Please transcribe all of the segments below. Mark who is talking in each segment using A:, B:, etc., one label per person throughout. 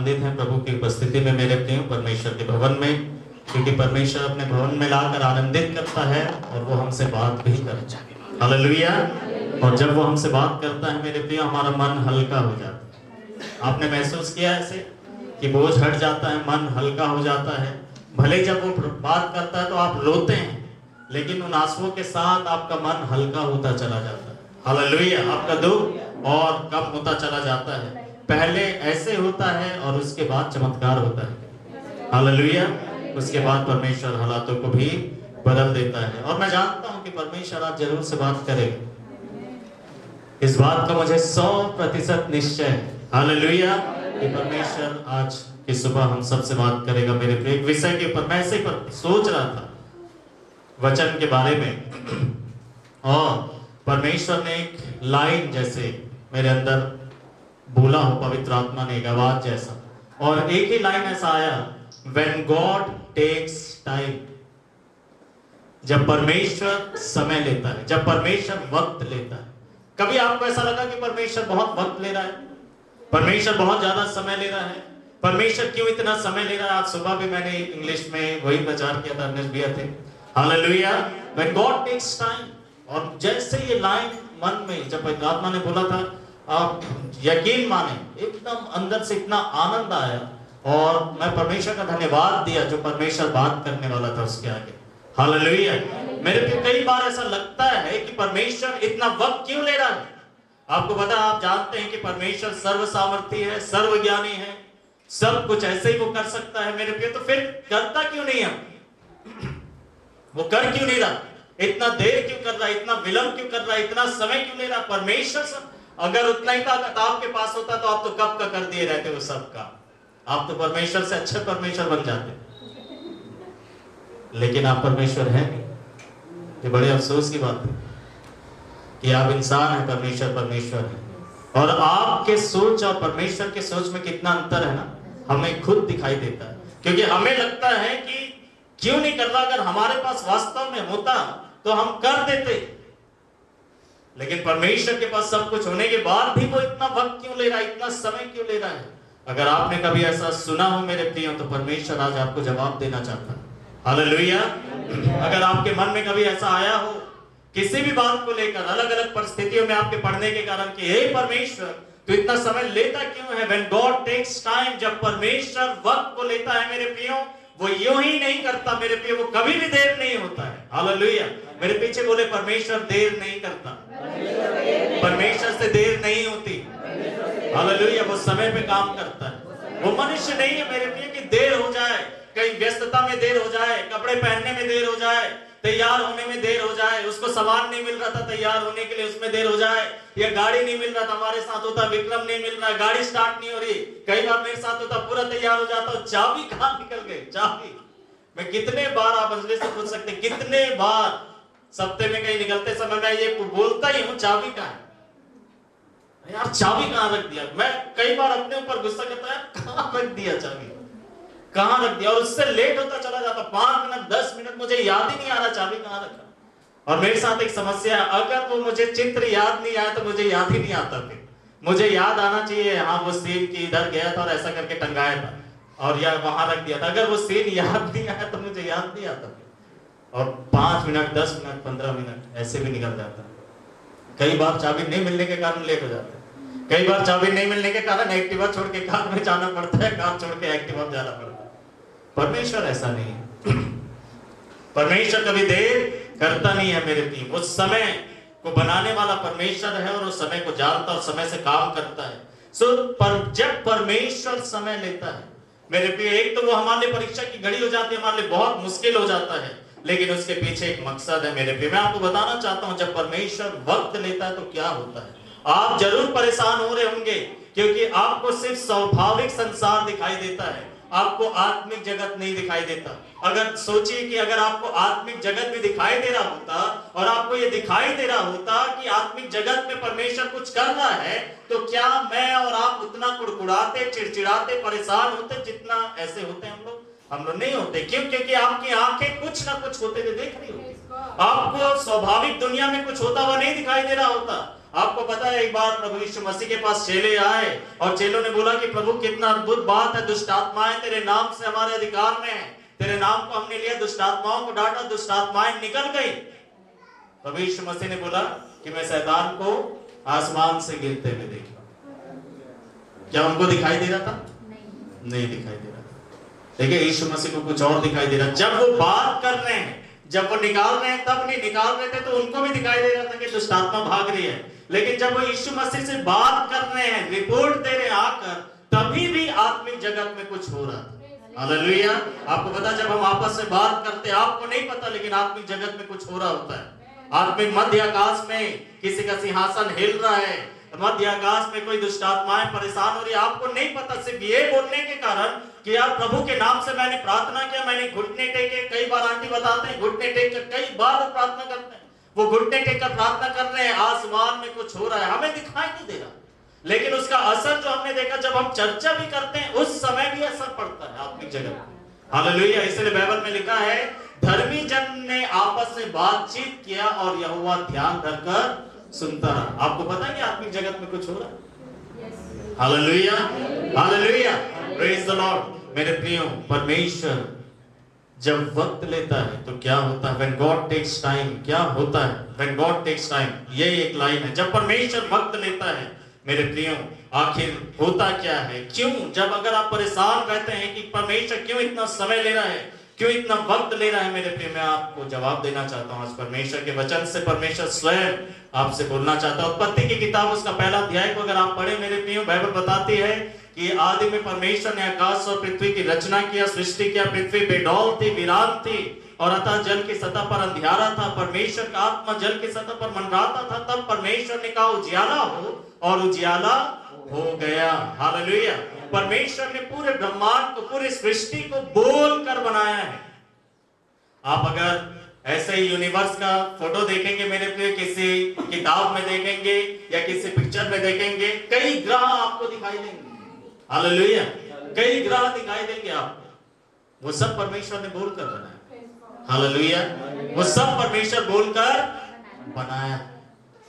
A: आनंदित हैं प्रभु की उपस्थिति में मेरे प्रिय परमेश्वर के भवन में, क्योंकि परमेश्वर अपने भवन में लाकर आनंदित करता है और वो हमसे बात भी करता है। हालेलुया। और जब वो हमसे बात करता है मेरे प्रिय, हमारा मन हल्का हो जाता है। आपने महसूस किया ऐसे कि बोझ हट जाता है, मन हल्का हो जाता है। भले जब वो बात करता है तो आप रोते हैं, लेकिन उन आंसुओं के साथ आपका मन हल्का होता चला जाता है। हालेलुया। आपका दुख और कम होता चला जाता है। पहले ऐसे होता है और उसके बाद चमत्कार होता है। हालेलुया। उसके बाद परमेश्वर हालातों को भी बदल देता है। और मैं जानता हूं कि परमेश्वर आज जरूर से बात करेगा, इस बात का मुझे 100% निश्चय है। हालेलुया। कि परमेश्वर आज की सुबह हम सबसे बात करेगा मेरे प्रिय। एक विषय के ऊपर मैं ऐसे ही सोच रहा था, वचन के बारे में, और परमेश्वर ने एक लाइन जैसे मेरे अंदर बोला हो, पवित्र आत्मा ने एक आवाज जैसा, और एक ही लाइन ऐसा आया, When God takes time, जब परमेश्वर समय लेता है, जब परमेश्वर वक्त लेता है। कभी आपको ऐसा लगा कि परमेश्वर बहुत वक्त ले रहा है, परमेश्वर बहुत ज्यादा समय ले रहा है? परमेश्वर क्यों इतना समय ले रहा है? आज सुबह भी मैंने इंग्लिश में वही प्रचार किया था, अर्नेस्ट भैया थे। Hallelujah. When God takes time, और जैसे ये लाइन मन में जब पवित्र आत्मा ने बोला था, आप यकीन माने एकदम अंदर से इतना आनंद आया, और मैं परमेश्वर का धन्यवाद दिया जो परमेश्वर बात करने वाला था उसके आगे। हालेलुया। मेरे को कई बार ऐसा लगता है कि परमेश्वर इतना वक्त क्यों ले रहा है? आपको पता, आप जानते हैं कि परमेश्वर सर्व सामर्थी है, सर्वज्ञानी है, सब कुछ ऐसे ही वो कर सकता है मेरे प्रिय। तो फिर करता क्यों नहीं है? वो कर क्यों नहीं रहा? इतना देर क्यों कर रहा है? इतना विलंब क्यों कर रहा है? इतना समय क्यों ले रहा? परमेश्वर अगर उतना ही ताकत आपके पास होता तो आप तो कब का कर दिए रहते वो सब का। आप तो परमेश्वर से अच्छे परमेश्वर बन जाते, लेकिन आप परमेश्वर हैं नहीं। ये बड़े अफसोस की बात है कि आप इंसान हैं, परमेश्वर परमेश्वर है। और आपके सोच और परमेश्वर के सोच में कितना अंतर है ना, हमें खुद दिखाई देता है। क्योंकि हमें लगता है कि क्यों नहीं कर रहा, अगर हमारे पास वास्तव में होता तो हम कर देते। लेकिन परमेश्वर के पास सब कुछ होने के बाद भी वो इतना वक्त क्यों ले रहा है, इतना समय क्यों ले रहा है? अगर आपने कभी ऐसा सुना हो मेरे प्रियो, तो परमेश्वर आज आपको जवाब देना चाहता है। हालेलुया। अगर आपके मन में कभी ऐसा आया हो किसी भी बात को लेकर, अलग अलग परिस्थितियों में आपके पढ़ने के कारण, कि हे परमेश्वर तो इतना समय लेता क्यों है? When God takes time, जब परमेश्वर वक्त को लेता है मेरे प्रियो, वो यूं ही नहीं करता मेरे प्रियो, वो कभी भी देर नहीं होता है। हालेलुया। मेरे पीछे बोले, परमेश्वर देर नहीं करता, परमेश्वर से देर नहीं होती। हालेलुया। वो समय पे काम करता है। वो मनुष्य नहीं है मेरे प्रिय कि देर हो जाए, कहीं व्यस्तता में देर हो जाए, कपड़े पहनने में देर हो जाए, तैयार होने में देर हो जाए, उसको सामान नहीं मिल रहा था तैयार होने के लिए, उसमें देर हो जाए, या गाड़ी नहीं मिल रहा था। हमारे साथ होता, विक्रम नहीं मिल रहा, गाड़ी स्टार्ट नहीं हो रही। कई बार मेरे साथ होता, पूरा तैयार हो जाता, चाबी कहां निकल गई? चाबी मैं कितने बार, आप अंजलि से पूछ सकते, कितने बार सप्ते में कहीं निकलते समय मैं ये बोलता ही हूं, चाबी कहां है यार, चाबी कहां रख दिया? मैं कई बार अपने ऊपर गुस्सा करता है, कहां रख दिया चाबी, कहां रख दिया? और उससे लेट होता चला जाता, 5 मिनट 10 मिनट, मुझे याद ही नहीं आ रहा चाबी कहां रखा। और मेरे साथ एक समस्या है, अगर वो मुझे चित्र याद नहीं आया तो मुझे याद ही नहीं आता फिर। मुझे याद आना चाहिए, हाँ वो सीन की इधर गया था और ऐसा करके टंगाया था, और यार वहां रख दिया था। अगर वो सीन याद नहीं आया तो मुझे याद नहीं आता फिर। और 5 मिनट 10 मिनट 15 मिनट ऐसे भी निकल जाता है। कई बार चाबी नहीं मिलने के कारण लेट हो जाता है, कई बार चाबी नहीं मिलने के कारण एक्टिवा छोड़ के कार में जाना पड़ता है, कार छोड़ के एक्टिवा में जाना पड़ता है। परमेश्वर ऐसा नहीं है। परमेश्वर कभी देर करता नहीं है मेरे प्रिय। वो समय को बनाने वाला परमेश्वर है, और वो समय को जानता और समय से काम करता है। जब परमेश्वर समय लेता है मेरे प्रिय, एक तो वो हमारे लिए परीक्षा की घड़ी हो जाती है, हमारे लिए बहुत मुश्किल हो जाता है, लेकिन उसके पीछे एक मकसद है मेरे प्रिय। मैं आपको बताना चाहता हूं, जब परमेश्वर वक्त लेता है तो क्या होता है। आप जरूर परेशान हो रहे होंगे, क्योंकि आपको सिर्फ स्वाभाविक संसार दिखाई देता है, आपको आत्मिक जगत नहीं दिखाई देता। अगर सोचिए कि अगर आपको आत्मिक जगत भी दिखाई दे रहा होता, और आपको ये दिखाई दे रहा होता कि आत्मिक जगत में परमेश्वर कुछ कर रहा है, तो क्या मैं और आप उतना कुड़कुड़ाते, चिड़चिड़ाते, परेशान होते जितना ऐसे होते हैं हम लोग नहीं होते। क्यों? क्योंकि आपकी आंखें कुछ ना कुछ होते हुए देख रही होती, आपको स्वाभाविक दुनिया में कुछ होता हुआ नहीं दिखाई दे रहा होता। आपको पता है एक बार प्रभु यीशु मसीह के पास चेले आए और चेलों ने बोला कि प्रभु कितना अद्भुत बात है, दुष्ट आत्माएं तेरे नाम से हमारे अधिकार में है, तेरे नाम को हमने लिया, दुष्ट आत्माओं को डांटा, दुष्ट आत्माएं निकल गई। प्रभु यीशु मसीह ने बोला कि मैं शैतान को आसमान से गिरते हुए देखा। क्या उनको दिखाई दे रहा था? नहीं दिखाई दे रहा था। देखिए यीशु मसीह को कुछ और दिखाई दे रहा। जब वो बात कर रहे हैं, जब वो निकाल रहे हैं, तब नहीं निकाल रहे थे तो उनको भी दिखाई दे रहा था कि दुष्ट आत्मा भाग रही है। लेकिन जब वो यीशु मसीह से बात कर रहे हैं, रिपोर्ट दे रहे हैं आकर, तभी भी आत्मिक जगत में कुछ हो रहा था। हालेलुया। आपको पता, जब हम आपस में बात करते हैं, आपको नहीं पता, लेकिन आत्मिक जगत में कुछ हो रहा होता है। आत्मिक मध्य आकाश में किसी का सिंहासन हिल रहा है, मध्य आकाश में कोई दुष्ट आत्माएं परेशान हो रही है, आपको नहीं पता। सिर्फ ये बोलने के कारण कि यार प्रभु के नाम से मैंने प्रार्थना किया, मैंने घुटने टेके, कई बार आंटी बताते हैं घुटने टेक कर कई बार प्रार्थना करते हैं, वो घुटने टेक कर प्रार्थना कर रहे हैं, आसमान में कुछ हो रहा है, हमें दिखाई नहीं दे रहा, लेकिन उसका असर जो हमने देखा, जब हम चर्चा भी करते हैं उस समय भी असर पड़ता है आत्मिक जगत में। हालेलुया। इसलिए बाइबल में लिखा है, धर्मी जन ने आपस में बातचीत किया और यहोवा ध्यान धरकर सुनता रहा। आपको पता है कि आत्मिक जगत में कुछ हो रहा है? Hallelujah, hallelujah, praise the Lord. मेरे प्रियो, परमेश्वर जब वक्त लेता है तो क्या होता है? When God takes time, क्या होता है? When God takes time, ये एक लाइन है, जब परमेश्वर वक्त लेता है। मेरे प्रियो, आखिर होता क्या है? क्यों? जब अगर आप परेशान रहते हैं कि परमेश्वर क्यों इतना समय ले रहा है, क्यों इतना वक्त ले रहा है, मेरे प्रिय, मैं आपको जवाब देना चाहता हूं आज परमेश्वर के वचन से। परमेश्वर स्वयं आपसे बोलना चाहता है। उत्पत्ति की किताब उसका पहला अध्याय को अगर आप पढ़े मेरे प्रियो, बाइबल बताती है कि आदि में परमेश्वर ने आकाश और पृथ्वी की रचना किया, सृष्टि किया। पृथ्वी बेडौल थी, वीरान थी, और अतः जल की सतह पर अंधियारा था। परमेश्वर का आत्मा जल की सतह पर मंडराता था। तब परमेश्वर ने कहा उजियाला हो, और उजियाला हो गया। हालेलुया। परमेश्वर ने पूरे ब्रह्मांड को, पूरी सृष्टि को बोल कर बनाया है। आप अगर ऐसे ही यूनिवर्स का फोटो देखेंगे मेरे प्रिय, किसी किताब में देखेंगे या किसी पिक्चर में देखेंगे, कई ग्रह आपको दिखाई देंगे। हालेलुया। कई ग्रह दिखाई देंगे आपको, वो सब परमेश्वर ने बोलकर बनाया। हालेलुया। वो सब परमेश्वर बोलकर बनाया।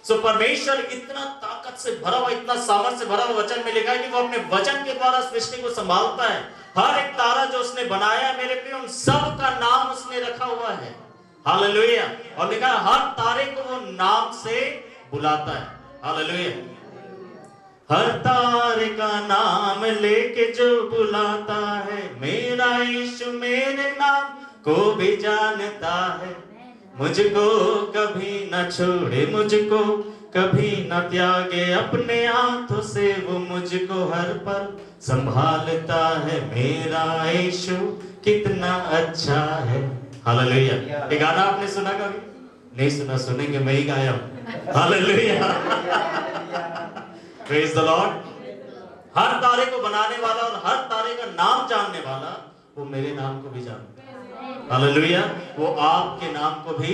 A: सो परमेश्वर इतना ताकत से भरा हुआ, इतना सामर्थ्य से भरा हुआ, वचन में लिखा है कि वो अपने वचन के द्वारा सृष्टि को संभालता है। हर एक तारा जो उसने बनाया मेरे प्रिय, उन सब का नाम उसने रखा हुआ है। हालेलुया। और लिखा है हर तारे को वो नाम से बुलाता है। हालेलुया। हर तारे का नाम लेके जो बुलाता है, मेरा यीशु मेरे नाम को भी जानता है। मुझको कभी न छोड़े, मुझको कभी न त्यागे, अपने हाथों से वो मुझको हर पल संभालता है। मेरा यीशु कितना अच्छा है। हालेलुया। ये गाना आपने सुना कभी? नहीं सुना, सुनेंगे, मैं ही गाया हूं। हालेलुया। Praise the Lord. हर तारे को बनाने वाला और हर तारे का नाम जानने वाला, वो मेरे नाम को भी जानता है। हालेलुया। वो आपके नाम को भी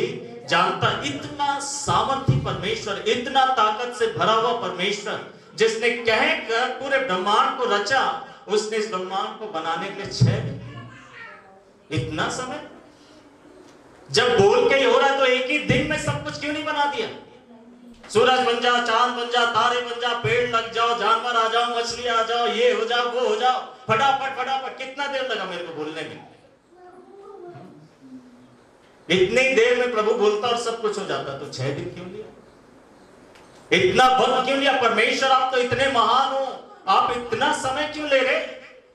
A: जानता। इतना सामर्थ्य परमेश्वर, इतना ताकत से भरा हुआ परमेश्वर, जिसने कहकर पूरे ब्रह्मांड को रचा, उसने इस ब्रह्मांड को बनाने के लिए 6 दिन, इतना समय। जब बोल के ही हो रहा है तो एक ही दिन में सब कुछ क्यों नहीं बना दिया? सूरज बन जा, चांद बन जा, तारे बन जा, पेड़ लग जाओ, जानवर आ जाओ, मछली आ जाओ, ये हो जाओ, वो हो जाओ, फटाफट फटाफट। कितना देर लगा मेरे को बोलने में? इतनी देर में प्रभु बोलता और सब कुछ हो जाता। तो 6 दिन क्यों लिया? इतना वक्त क्यों लिया? परमेश्वर, आप तो इतने महान हो, आप इतना समय क्यों ले रहे?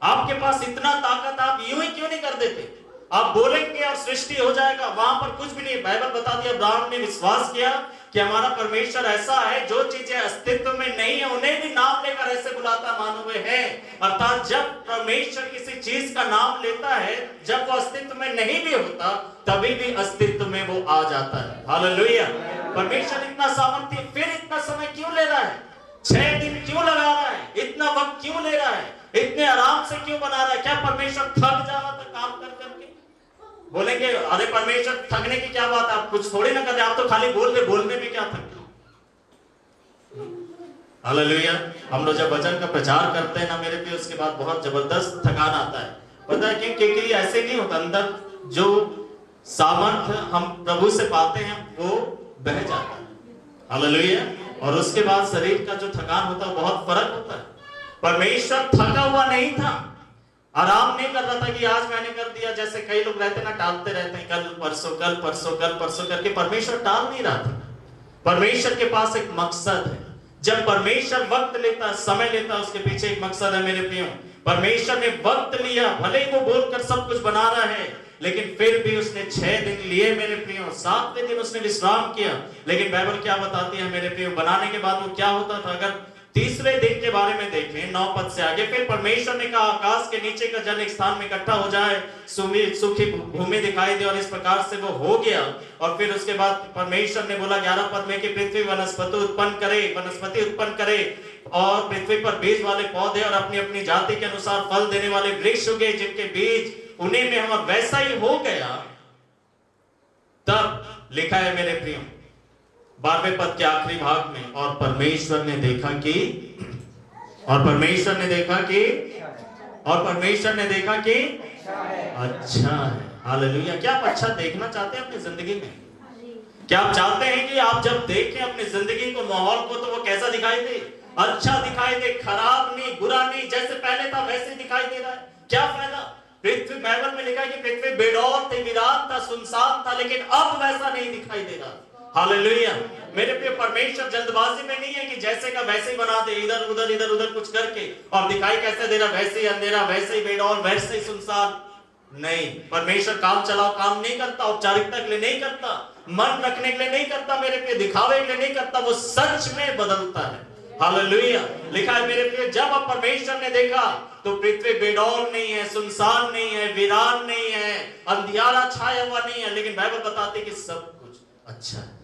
A: आपके पास इतना ताकत, आप यूं ही क्यों नहीं कर देते? आप बोलेंगे और सृष्टि हो जाएगा। वहां पर कुछ भी नहीं। बाइबल बता दिया, अब्राहम ने विश्वास किया कि हमारा परमेश्वर ऐसा है, जो चीजें अस्तित्व में नहीं है उन्हें भी नाम लेकर ऐसे बुलाता मानो वे है। अर्थात जब परमेश्वर किसी चीज का नाम लेता है, जब वो अस्तित्व में नहीं भी होता, तभी भी अस्तित्व में वो आ जाता है। हालेलुया। परमेश्वर इतना सामर्थ्य, फिर इतना समय क्यों ले रहा है? 6 दिन क्यों लगा रहा है? इतना वक्त क्यों ले रहा है? इतने आराम से क्यों बना रहा है? क्या परमेश्वर थक जा रहा था काम कर करके? बोलेंगे अरे परमेश्वर थकने की क्या बात है, आप कुछ थोड़ी ना कर रहे, आप तो खाली बोल रहे, बोलने में क्या थक? हालेलुया। हम लोग जब वचन का प्रचार करते हैं ना मेरे प्रिय, उसके बाद बहुत जबरदस्त थकान आता है। पता है क्यों? क्योंकि ऐसे नहीं होता, अंदर जो सामर्थ्य हम प्रभु से पाते हैं वो बह जाता है। हालेलुया। और उसके बाद शरीर का जो थकान होता है बहुत फर्क होता है। परमेश्वर थका हुआ नहीं था, आराम नहीं कर रहा था कि आज मैंने कर दिया। जैसे कई लोग रहते ना, टालते रहते हैं, कल परसों कल परसों कल परसों करके। परमेश्वर टाल नहीं रहा था। परमेश्वर के पास एक मकसद है। जब परमेश्वर वक्त लेता है, समय लेता है, उसके पीछे एक मकसद है मेरे प्रियो। परमेश्वर ने वक्त लिया, भले ही वो बोलकर सब कुछ बना रहा है, लेकिन फिर भी उसने 6 दिन लिए मेरे प्रियो। 7वें दिन उसने विश्राम किया। लेकिन बाइबल क्या बताती है मेरे प्रियो, बनाने के बाद वो क्या होता था? अगर 3वें दिन के बारे में देखें 9 पद से आगे, फिर परमेश्वर ने कहा आकाश के नीचे का जल एक स्थान में इकट्ठा हो जाए, सूखी भूमि दिखाई दे, और इस प्रकार से वो हो गया। और फिर उसके बाद परमेश्वर ने बोला 11 पद में कि पृथ्वी वनस्पति उत्पन्न करे और पृथ्वी पर बीज वाले पौधे और अपनी अपनी जाति के अनुसार फल देने वाले वृक्ष उगे, जिनके बीज उन्हीं में हम। वैसा ही हो गया। तब लिखा है मेरे प्रियो 12वें पद के आखिरी भाग में, और परमेश्वर ने देखा कि अच्छा है। हालेलुया। क्या आप अच्छा देखना चाहते हैं अपनी जिंदगी में? क्या आप चाहते हैं कि आप जब देखें अपनी जिंदगी को, माहौल को, तो वो कैसा दिखाई दे? अच्छा दिखाई दे, खराब नहीं, बुरा नहीं, जैसे पहले था वैसे दिखाई दे रहा है। क्या फायदा? पृथ्वी, बाइबल में लिखा है कि पृथ्वी बेडौल थी, वीरान था, सुनसान था, लेकिन अब वैसा नहीं दिखाई दे रहा। हालेलुया। मेरे प्रिय, परमेश्वर जल्दबाजी में नहीं है कि जैसे का वैसे ही बना दे, इधर उधर कुछ करके, और दिखाई कैसे दे रहा, वैसे ही अंधेरा, वैसे ही बेडौल, वैसे ही सुनसान। नहीं, परमेश्वर काम चलाओ काम नहीं करता, औपचारिकता के लिए नहीं करता, मन रखने के लिए नहीं करता मेरे प्रिय, दिखावे के लिए नहीं करता, वो सच में बदलता है। हालेलुया। लिखा है मेरे प्रिय, जब अब परमेश्वर ने देखा तो पृथ्वी बेडौल नहीं है, सुनसान नहीं है, वीरान नहीं है, अंधियारा छाया हुआ नहीं है, लेकिन बाइबल बताती है कि सब कुछ अच्छा है।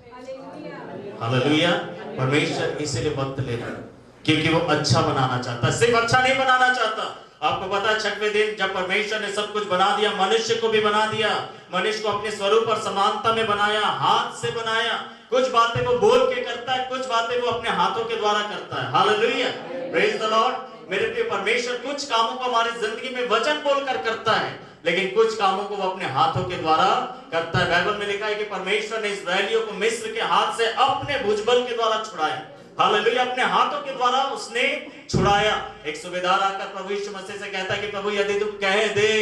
A: हालेलुया। परमेश्वर इसीलिए वक्त ले रहा है, क्योंकि वो अच्छा बनाना चाहता है, सिर्फ अच्छा नहीं बनाना चाहता। आपको पता है 6वें दिन जब परमेश्वर ने सब कुछ बना दिया, मनुष्य को भी बना दिया, मनुष्य को अपने स्वरूप और समानता में बनाया, हाथ से बनाया। कुछ बातें वो बोल के करता है, कुछ बातें वो अपने हाथों के द्वारा करता है। Hallelujah, praise the Lord. मेरे प्रिय, परमेश्वर कुछ कामों को हमारी जिंदगी में वचन बोलकर करता है, लेकिन कुछ कामों को वो अपने हाथों के द्वारा करता है। बाइबल में लिखा है कि परमेश्वर ने इस्राएलियों को मिस्र के हाथ से अपने भुजबल के द्वारा छुड़ाया। हालेलुया, अपने हाथों के द्वारा उसने छुड़ाया। एक सूबेदार आकर प्रभु यीशु मसीह से कहता है कि प्रभु यदि तू कह दे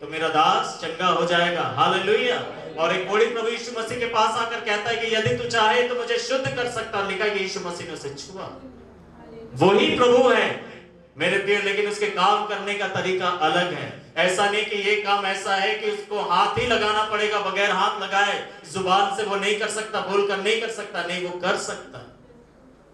A: तो मेरा दास चंगा हो जाएगा। हालेलुया। और एक कोढ़ी प्रभु यीशु मसीह के पास आकर कहता है कि यदि तू चाहे तो मुझे शुद्ध कर सकता। लिखा है कि यीशु मसीह ने उसे छुआ। वही प्रभु है मेरे प्रिय, लेकिन उसके काम करने का तरीका अलग है। ऐसा नहीं कि ये काम ऐसा है कि उसको हाथ ही लगाना पड़ेगा, बगैर हाथ लगाए जुबान से वो नहीं कर सकता, बोलकर नहीं कर सकता। नहीं, वो कर सकता है।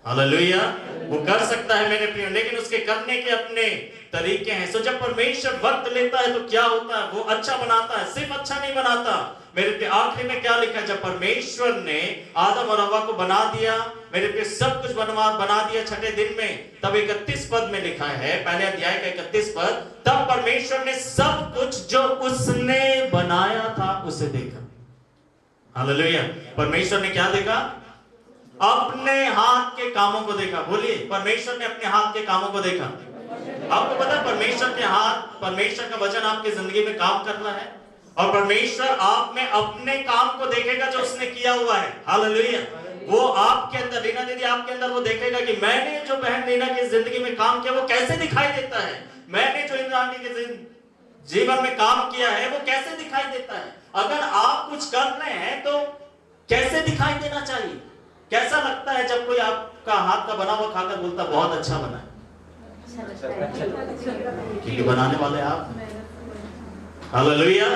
A: हालेलुया, वो कर सकता है मेरे प्रिय, लेकिन उसके करने के अपने तरीके हैं। सो जब परमेश्वर वक्त लेता है तो क्या होता है? वो अच्छा बनाता है, सिर्फ अच्छा नहीं बनाता। मेरे प्रिय, आखिरी में क्या लिखा है? जब परमेश्वर ने आदम और हव्वा को बना दिया, मेरे प्रिय, सब कुछ बना दिया 6ठे दिन में, तब 31 पद में लिखा है, पहले अध्याय का 31 पद, तब परमेश्वर ने सब कुछ जो उसने बनाया था उसे देखा। हालेलुया। परमेश्वर ने क्या देखा? अपने हाथ के कामों को देखा। बोलिए, परमेश्वर ने अपने हाथ के कामों को देखा। आपको पता है परमेश्वर के हाथ, परमेश्वर का वचन आपकी जिंदगी में काम कर रहा है, और परमेश्वर आप में अपने काम को देखेगा जो उसने किया हुआ है। हालेलुया। वो आपके अंदर, रीना दीदी आपके अंदर वो देखेगा कि मैंने जो बहन रीना की जिंदगी में काम किया वो कैसे दिखाई देता है, मैंने जो इंद्र आंटी के जीवन में काम किया है वो कैसे दिखाई देता है। अगर आप कुछ कर रहे हैं तो कैसे दिखाई देना चाहिए? कैसा लगता है जब कोई आपका हाथ का बना हुआ खाकर बोलता बहुत अच्छा बना है? क्योंकि बनाने वाले आप। हालेलुया।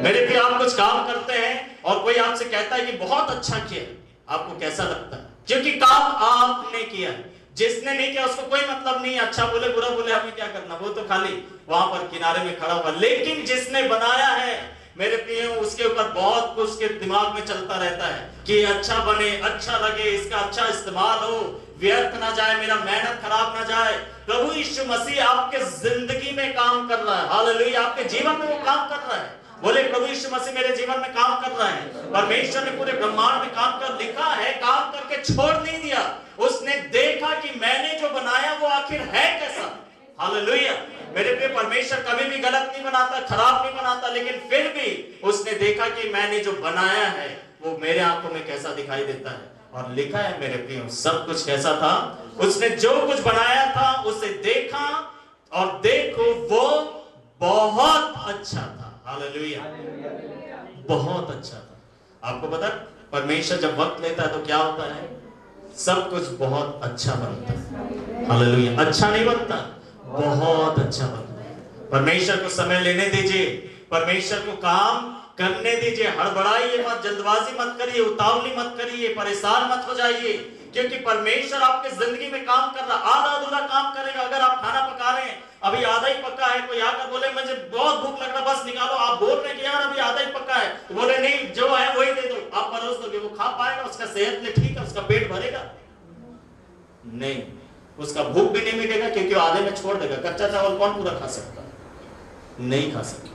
A: मेरे भी आप कुछ काम करते हैं और कोई आपसे कहता है कि बहुत अच्छा किया, आपको कैसा लगता है? क्योंकि काम आपने किया। जिसने नहीं किया उसको कोई मतलब नहीं, अच्छा बोले बुरा बोले हमें क्या करना, वो तो खाली वहां पर किनारे में खड़ा हुआ। लेकिन जिसने बनाया है मेरे प्रिय, उसके ऊपर बहुत कुछ के दिमाग में चलता रहता है कि अच्छा बने, अच्छा लगे, इसका अच्छा इस्तेमाल हो, व्यर्थ ना जाए, मेरा मेहनत खराब ना जाए। प्रभु यीशु मसीह आपके जिंदगी में काम कर रहा है। हालेलुया। आपके जीवन में वो काम कर रहा है। बोले, प्रभु यीशु मसीह मेरे जीवन में काम कर रहा है। परमेश्वर ने पूरे ब्रह्मांड में काम कर लिखा है, काम करके छोड़ नहीं दिया। उसने देखा कि मैंने जो बनाया वो आखिर है कैसा। हालेलुया। मेरे प्रिय, परमेश्वर कभी भी गलत नहीं बनाता, खराब नहीं बनाता, लेकिन फिर भी उसने देखा कि मैंने जो बनाया है वो मेरे आंखों में कैसा दिखाई देता है। और लिखा है मेरे प्रियो, सब कुछ कैसा था? उसने जो कुछ बनाया था उसे देखा और देखो वो बहुत अच्छा था। हालेलुया, बहुत अच्छा था। आपको पता परमेश्वर जब वक्त लेता है तो क्या होता है? सब कुछ बहुत अच्छा बनता है। हालेलुया, अच्छा नहीं बनता, बहुत अच्छा बनता है। परमेश्वर को समय लेने दीजिए, परमेश्वर को काम करने दीजिए। हड़बड़ाइए मत, जल्दबाजी मत करिए, उतावली मत करिए, परेशान मत हो जाइए, क्योंकि परमेश्वर आपके जिंदगी में काम कर रहा। आधा अधूरा काम करेगा। अगर आप खाना पका रहे हैं, अभी आधा ही पका है, कोई आकर बोले मुझे बहुत भूख लग रहा, बस निकालो, आप बोल रहे हैं कि यार अभी आधा ही पका है, तो बोले नहीं जो है वही दे दो, आप परोस दोगे, वो खा पाएगा? उसका सेहत में ठीक है, उसका पेट भरेगा? नहीं, उसका भूख भी नहीं मिटेगा, क्योंकि आधे में छोड़ देगा। कच्चा चावल कौन पूरा खा सकता? नहीं खा सकता।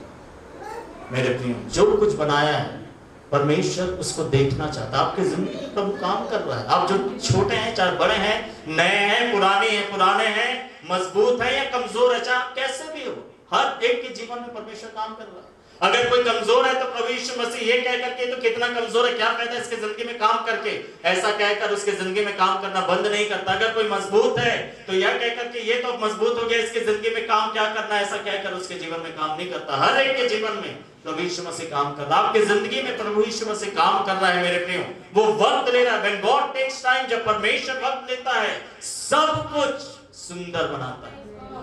A: मेरे प्रियो, जो कुछ बनाया है परमेश्वर उसको देखना चाहता है। आपके जिंदगी में प्रभु काम कर रहा है। आप जो छोटे हैं चाहे बड़े हैं, नए हैं पुराने हैं, मजबूत हैं या कमजोर है, चाहे कैसे भी हो, हर एक के जीवन में परमेश्वर काम कर रहा है। अगर कोई कमजोर है तो प्रभु यीशु मसीह ये कह करके तो कितना कमजोर है, क्या फायदा इसके जिंदगी में काम करके, ऐसा कहकर उसके जिंदगी में काम करना बंद नहीं करता। अगर कोई मजबूत है तो यह कह करके ये तो मजबूत हो गया, इसके जिंदगी में काम क्या करना है, ऐसा कहकर उसके जीवन में काम नहीं करता। हर एक के जीवन में प्रभु यीशु मसीह काम कर रहा है। आपके जिंदगी में प्रभु यीशु मसीह काम कर रहा है मेरे प्रियो। वो वक्त ले रहा है। When God takes time, जब परमेश्वर वक्त लेता है सब कुछ सुंदर बनाता है।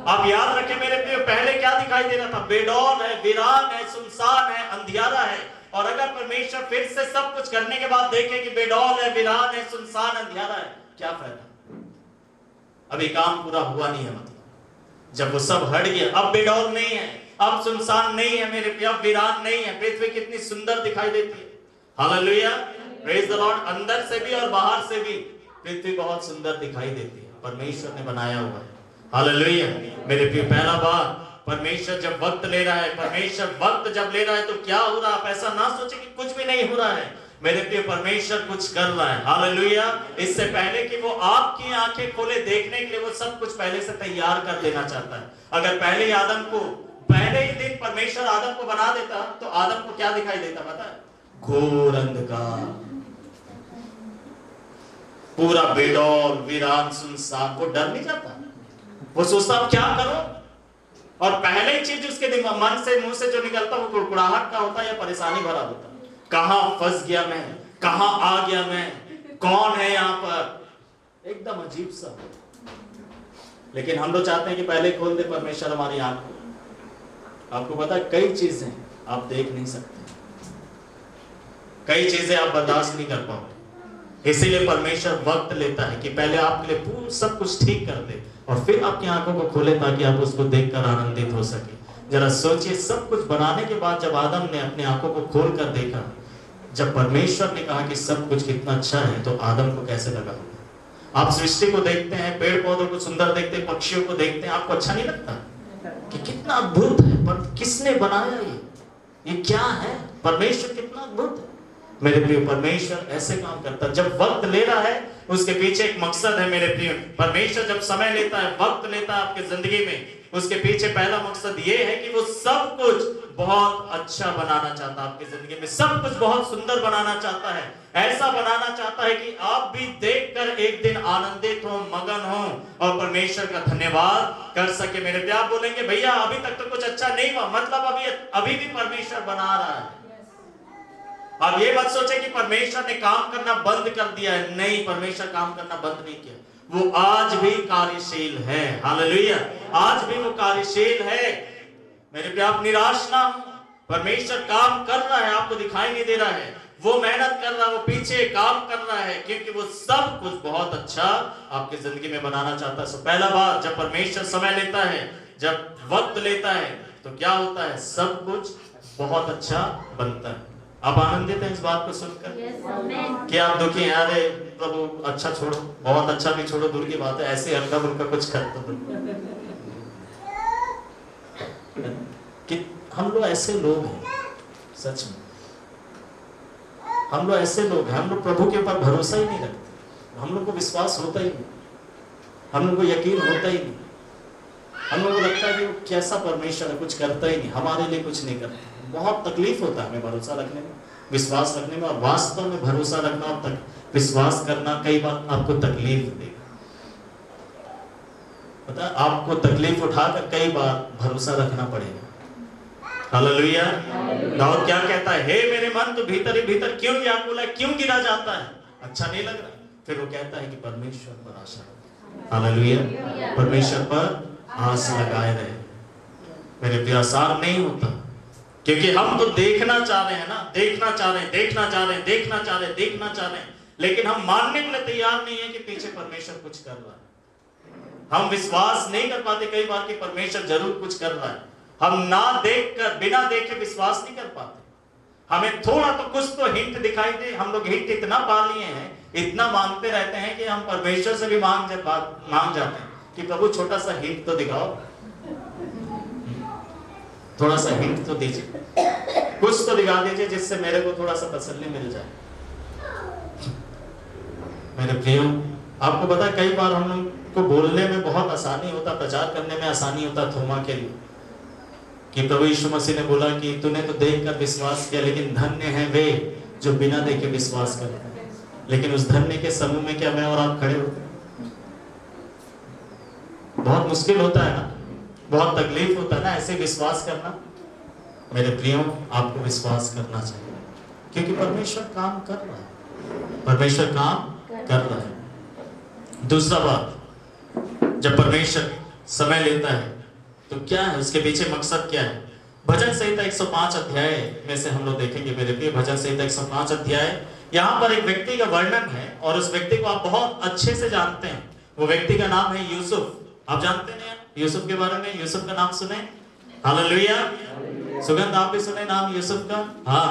A: आप याद रखें मेरे प्रियो, पहले क्या दिखाई दे रहा था? बेडौल है, वीरान है, सुनसान है, अंधियारा है। और अगर परमेश्वर फिर से सब कुछ करने के बाद देखे कि बेडौल है, वीरान है, सुनसान, अंधियारा है, क्या फायदा? अभी काम पूरा हुआ नहीं है। मतलब जब वो सब हट गया, अब बेडौल नहीं है, अब सुनसान नहीं है मेरे प्रिय, अब वीरान नहीं है, पृथ्वी कितनी सुंदर दिखाई देती है। Hallelujah, praise the Lord. अंदर से भी और बाहर से भी पृथ्वी बहुत सुंदर दिखाई देती है, परमेश्वर ने बनाया हुआ है। हालेलुया मेरे प्रिय, पहला बात परमेश्वर जब वक्त ले रहा है, परमेश्वर वक्त जब ले रहा है तो क्या हो रहा है? आप ऐसा ना सोचे कि कुछ भी नहीं हो रहा है। मेरे प्रिय, परमेश्वर कुछ कर रहा है। हालेलुया, इससे पहले कि वो आपकी आंखें खोले देखने के लिए, वो सब कुछ पहले से तैयार कर देना चाहता है। अगर पहले ही दिन परमेश्वर आदम को बना देता तो आदम को क्या दिखाई देता पता है? घोर अंधकार, पूरा बेडौल, वीरान, सुनसान। वो डर नहीं जाता, वो सोचता अब क्या करो? और पहले ही चीज उसके दिमाग मन से मुंह से जो निकलता वो कुड़कुड़ाहट का होता है या परेशानी भरा होता। कहां फंस गया मैं, कहां आ गया मैं, कौन है यहाँ पर, एकदम अजीब सा। लेकिन हम लोग चाहते हैं कि पहले खोल दे परमेश्वर हमारी आंख को। आपको पता है कई चीजें आप देख नहीं सकते, कई चीजें आप बर्दाश्त नहीं कर पाओगे। इसीलिए परमेश्वर वक्त लेता है कि पहले आपके लिए पूरा सब कुछ ठीक कर दे और फिर आपकी आंखों को खोले ताकि आप उसको देखकर आनंदित हो सके। जरा सोचिए, सब कुछ बनाने के बाद जब आदम ने अपनी आंखों को खोल कर देखा, जब परमेश्वर ने कहा कि सब कुछ कितना अच्छा है, तो आदम को कैसे लगा? आप सृष्टि को देखते हैं, पेड़ पौधों को सुंदर देखते हैं, पक्षियों को देखते हैं, आपको अच्छा नहीं लगता कि कितना अद्भुत है? पर किसने बनाया ये क्या है? परमेश्वर कितना अद्भुत है। मेरे प्रिय, परमेश्वर ऐसे काम करता है। जब वक्त ले रहा है उसके पीछे एक मकसद है मेरे प्रिय। परमेश्वर जब समय लेता है, वक्त लेता है आपके जिंदगी में, उसके पीछे पहला मकसद ये है कि वो सब कुछ बहुत अच्छा बनाना चाहता है। आपकी जिंदगी में सब कुछ बहुत सुंदर बनाना चाहता है, ऐसा बनाना चाहता है कि आप भी देखकर एक दिन आनंदित हो, मगन हो और परमेश्वर का धन्यवाद कर सके। मेरे प्रिय, आप बोलेंगे भैया अभी तक तो कुछ अच्छा नहीं हुआ, मतलब अभी भी परमेश्वर बना रहा है। अब ये मत सोचे कि परमेश्वर ने काम करना बंद कर दिया है। नहीं, परमेश्वर काम करना बंद नहीं किया, वो आज भी कार्यशील है। हालेलुया, आज भी वो कार्यशील है। मेरे प्यार, आप निराश ना हो, परमेश्वर काम कर रहा है, आपको दिखाई नहीं दे रहा है, वो मेहनत कर रहा है, वो पीछे काम कर रहा है, क्योंकि वो सब कुछ बहुत अच्छा आपकी जिंदगी में बनाना चाहता है। पहला बात, जब परमेश्वर समय लेता है, जब वक्त लेता है, तो क्या होता है? सब कुछ बहुत अच्छा बनता है। आप आनंदित हैं इस बात को सुनकर? कि आप दुखी हैं? अरे प्रभु अच्छा छोड़ो, बहुत अच्छा भी छोड़ो, दूर की बात है, ऐसे हल्का फुल्का कुछ कर दो। कि हम लोग ऐसे लोग हैं, सच में हम लोग ऐसे लोग हैं, हम लोग प्रभु के ऊपर भरोसा ही नहीं रखते, हम लोग को विश्वास होता ही नहीं, हम लोग को यकीन होता ही नहीं। हम लोग को लगता है कि वो कैसा परमेश्वर है, कुछ करता ही नहीं, हमारे लिए कुछ नहीं करता। बहुत तकलीफ होता है हमें भरोसा रखने में। विश्वास रखने में और वास्तव में भरोसा रखना और विश्वास करना कई बार आपको तकलीफ देगा। पता है, आपको तकलीफ उठाकर कई बार भरोसा रखना पड़ेगा। हालेलुया। दाऊद क्या कहता है, हे मेरे मन तो भीतर ही भीतर क्यों व्याकुल है, क्यों गिरा जाता है, अच्छा नहीं लग रहा। फिर वो कहता है कि परमेश्वर पर आशा रखो। हालेलुया। परमेश्वर पर आस लगाए रहे। मेरे प्रिय, आसान नहीं होता, क्योंकि हम तो देखना चाह रहे हैं ना, देखना चाह रहे हैं, देखना चाह रहे हैं, देखना चाह रहे हैं, देखना चाह रहे हैं, लेकिन हम मानने के लिए तैयार नहीं है कि पीछे परमेश्वर कुछ कर रहा है। हम विश्वास नहीं कर पाते कई बार कि परमेश्वर जरूर कुछ कर रहा है। हम ना देखकर, बिना देखे विश्वास नहीं कर पाते। हमें थोड़ा तो कुछ तो हिंट दिखाई दे, हम लोग हिंट इतना पा लिए हैं, इतना मांगते रहते हैं कि हम परमेश्वर से भी मांग जाते हैं कि प्रभु छोटा सा हिंट तो दिखाओ, थोड़ा सा हिंट तो दीजिए, कुछ तो दिखा दीजिए जिससे मेरे को थोड़ा सा तसल्ली मिल जाए। मेरे प्रियो, आपको पता है कई बार हम लोग को बोलने में बहुत आसानी होता, प्रचार करने में आसानी होता थोमा के लिए, कि प्रभु यीशु मसीह ने बोला कि तूने तो देखकर विश्वास किया, लेकिन धन्य है वे जो बिना देखे विश्वास करते हैं। लेकिन उस धन्य के समूह में क्या मैं और आप खड़े होते हैं? बहुत मुश्किल होता है ना, बहुत तकलीफ होता है ना ऐसे विश्वास करना। मेरे प्रियो, आपको विश्वास करना चाहिए, क्योंकि परमेश्वर काम कर रहा है, परमेश्वर काम कर रहा है। दूसरा बात, जब परमेश्वर समय लेता है तो क्या है, उसके पीछे मकसद क्या है? भजन संहिता 105 अध्याय में से हम लोग देखेंगे मेरे प्रिय, भजन संहिता 105 अध्याय। यहाँ पर एक व्यक्ति का वर्णन है और उस व्यक्ति को आप बहुत अच्छे से जानते हैं। वो व्यक्ति का नाम है यूसुफ। आप जानते हैं यूसुफ के बारे में? यूसुफ का नाम सुने? हालेलुया। सुगंध, आप भी सुने नाम यूसुफ का? हाँ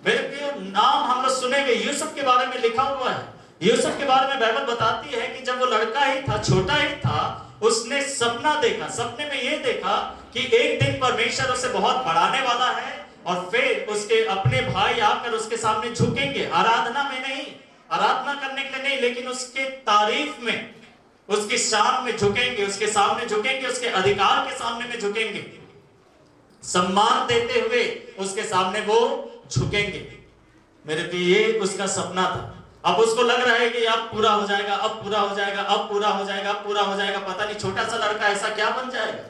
A: मेरे प्रिय, नाम हम लोग सुनेंगे। यूसुफ के बारे में लिखा हुआ है। यूसुफ के बारे में बाइबल बताती है कि जब वो लड़का ही था, छोटा ही था, उसने सपना देखा। सपने में ये देखा कि एक दिन परमेश्वर उसे बहुत बढ़ाने वाला है और फिर उसके अपने भाई आकर उसके सामने झुकेंगे, आराधना में नहीं, आराधना करने के लिए नहीं, लेकिन उसके तारीफ में, उसकी शान में झुकेंगे, उसके सामने झुकेंगे, उसके अधिकार के सामने में झुकेंगे, सम्मान देते हुए उसके सामने वो झुकेंगे। मेरे प्रिय, ये उसका सपना था। अब उसको लग रहा है कि अब पूरा हो जाएगा, अब पूरा हो जाएगा, अब पूरा हो जाएगा, अब पूरा हो जाएगा। पता नहीं छोटा सा लड़का ऐसा क्या बन जाएगा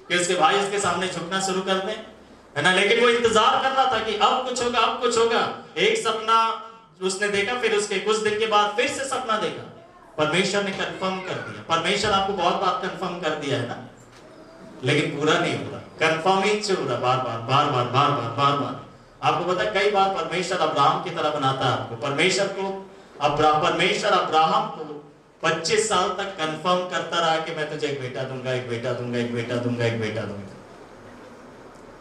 A: कि उसके भाई उसके सामने झुकना शुरू कर दें, है ना। लेकिन वो इंतजार कर रहा था कि अब कुछ होगा, अब कुछ होगा। एक सपना उसने देखा, फिर उसके कुछ दिन के बाद फिर से सपना देखा। परमेश्वर ने कंफर्म कर दिया। परमेश्वर आपको बहुत बार कंफर्म कर दिया है ना, लेकिन पूरा नहीं हो रहा, कंफर्म ही हो रहा, बार बार बार बार बार बार बार बार। आपको पता है कई बार परमेश्वर अब्राहम की तरह बनाता है आपको। परमेश्वर अब्राहम को 25 साल तक कंफर्म करता रहा कि मैं तुझे एक बेटा दूंगा, एक बेटा दूंगा, एक बेटा दूंगा, एक बेटा दूंगा।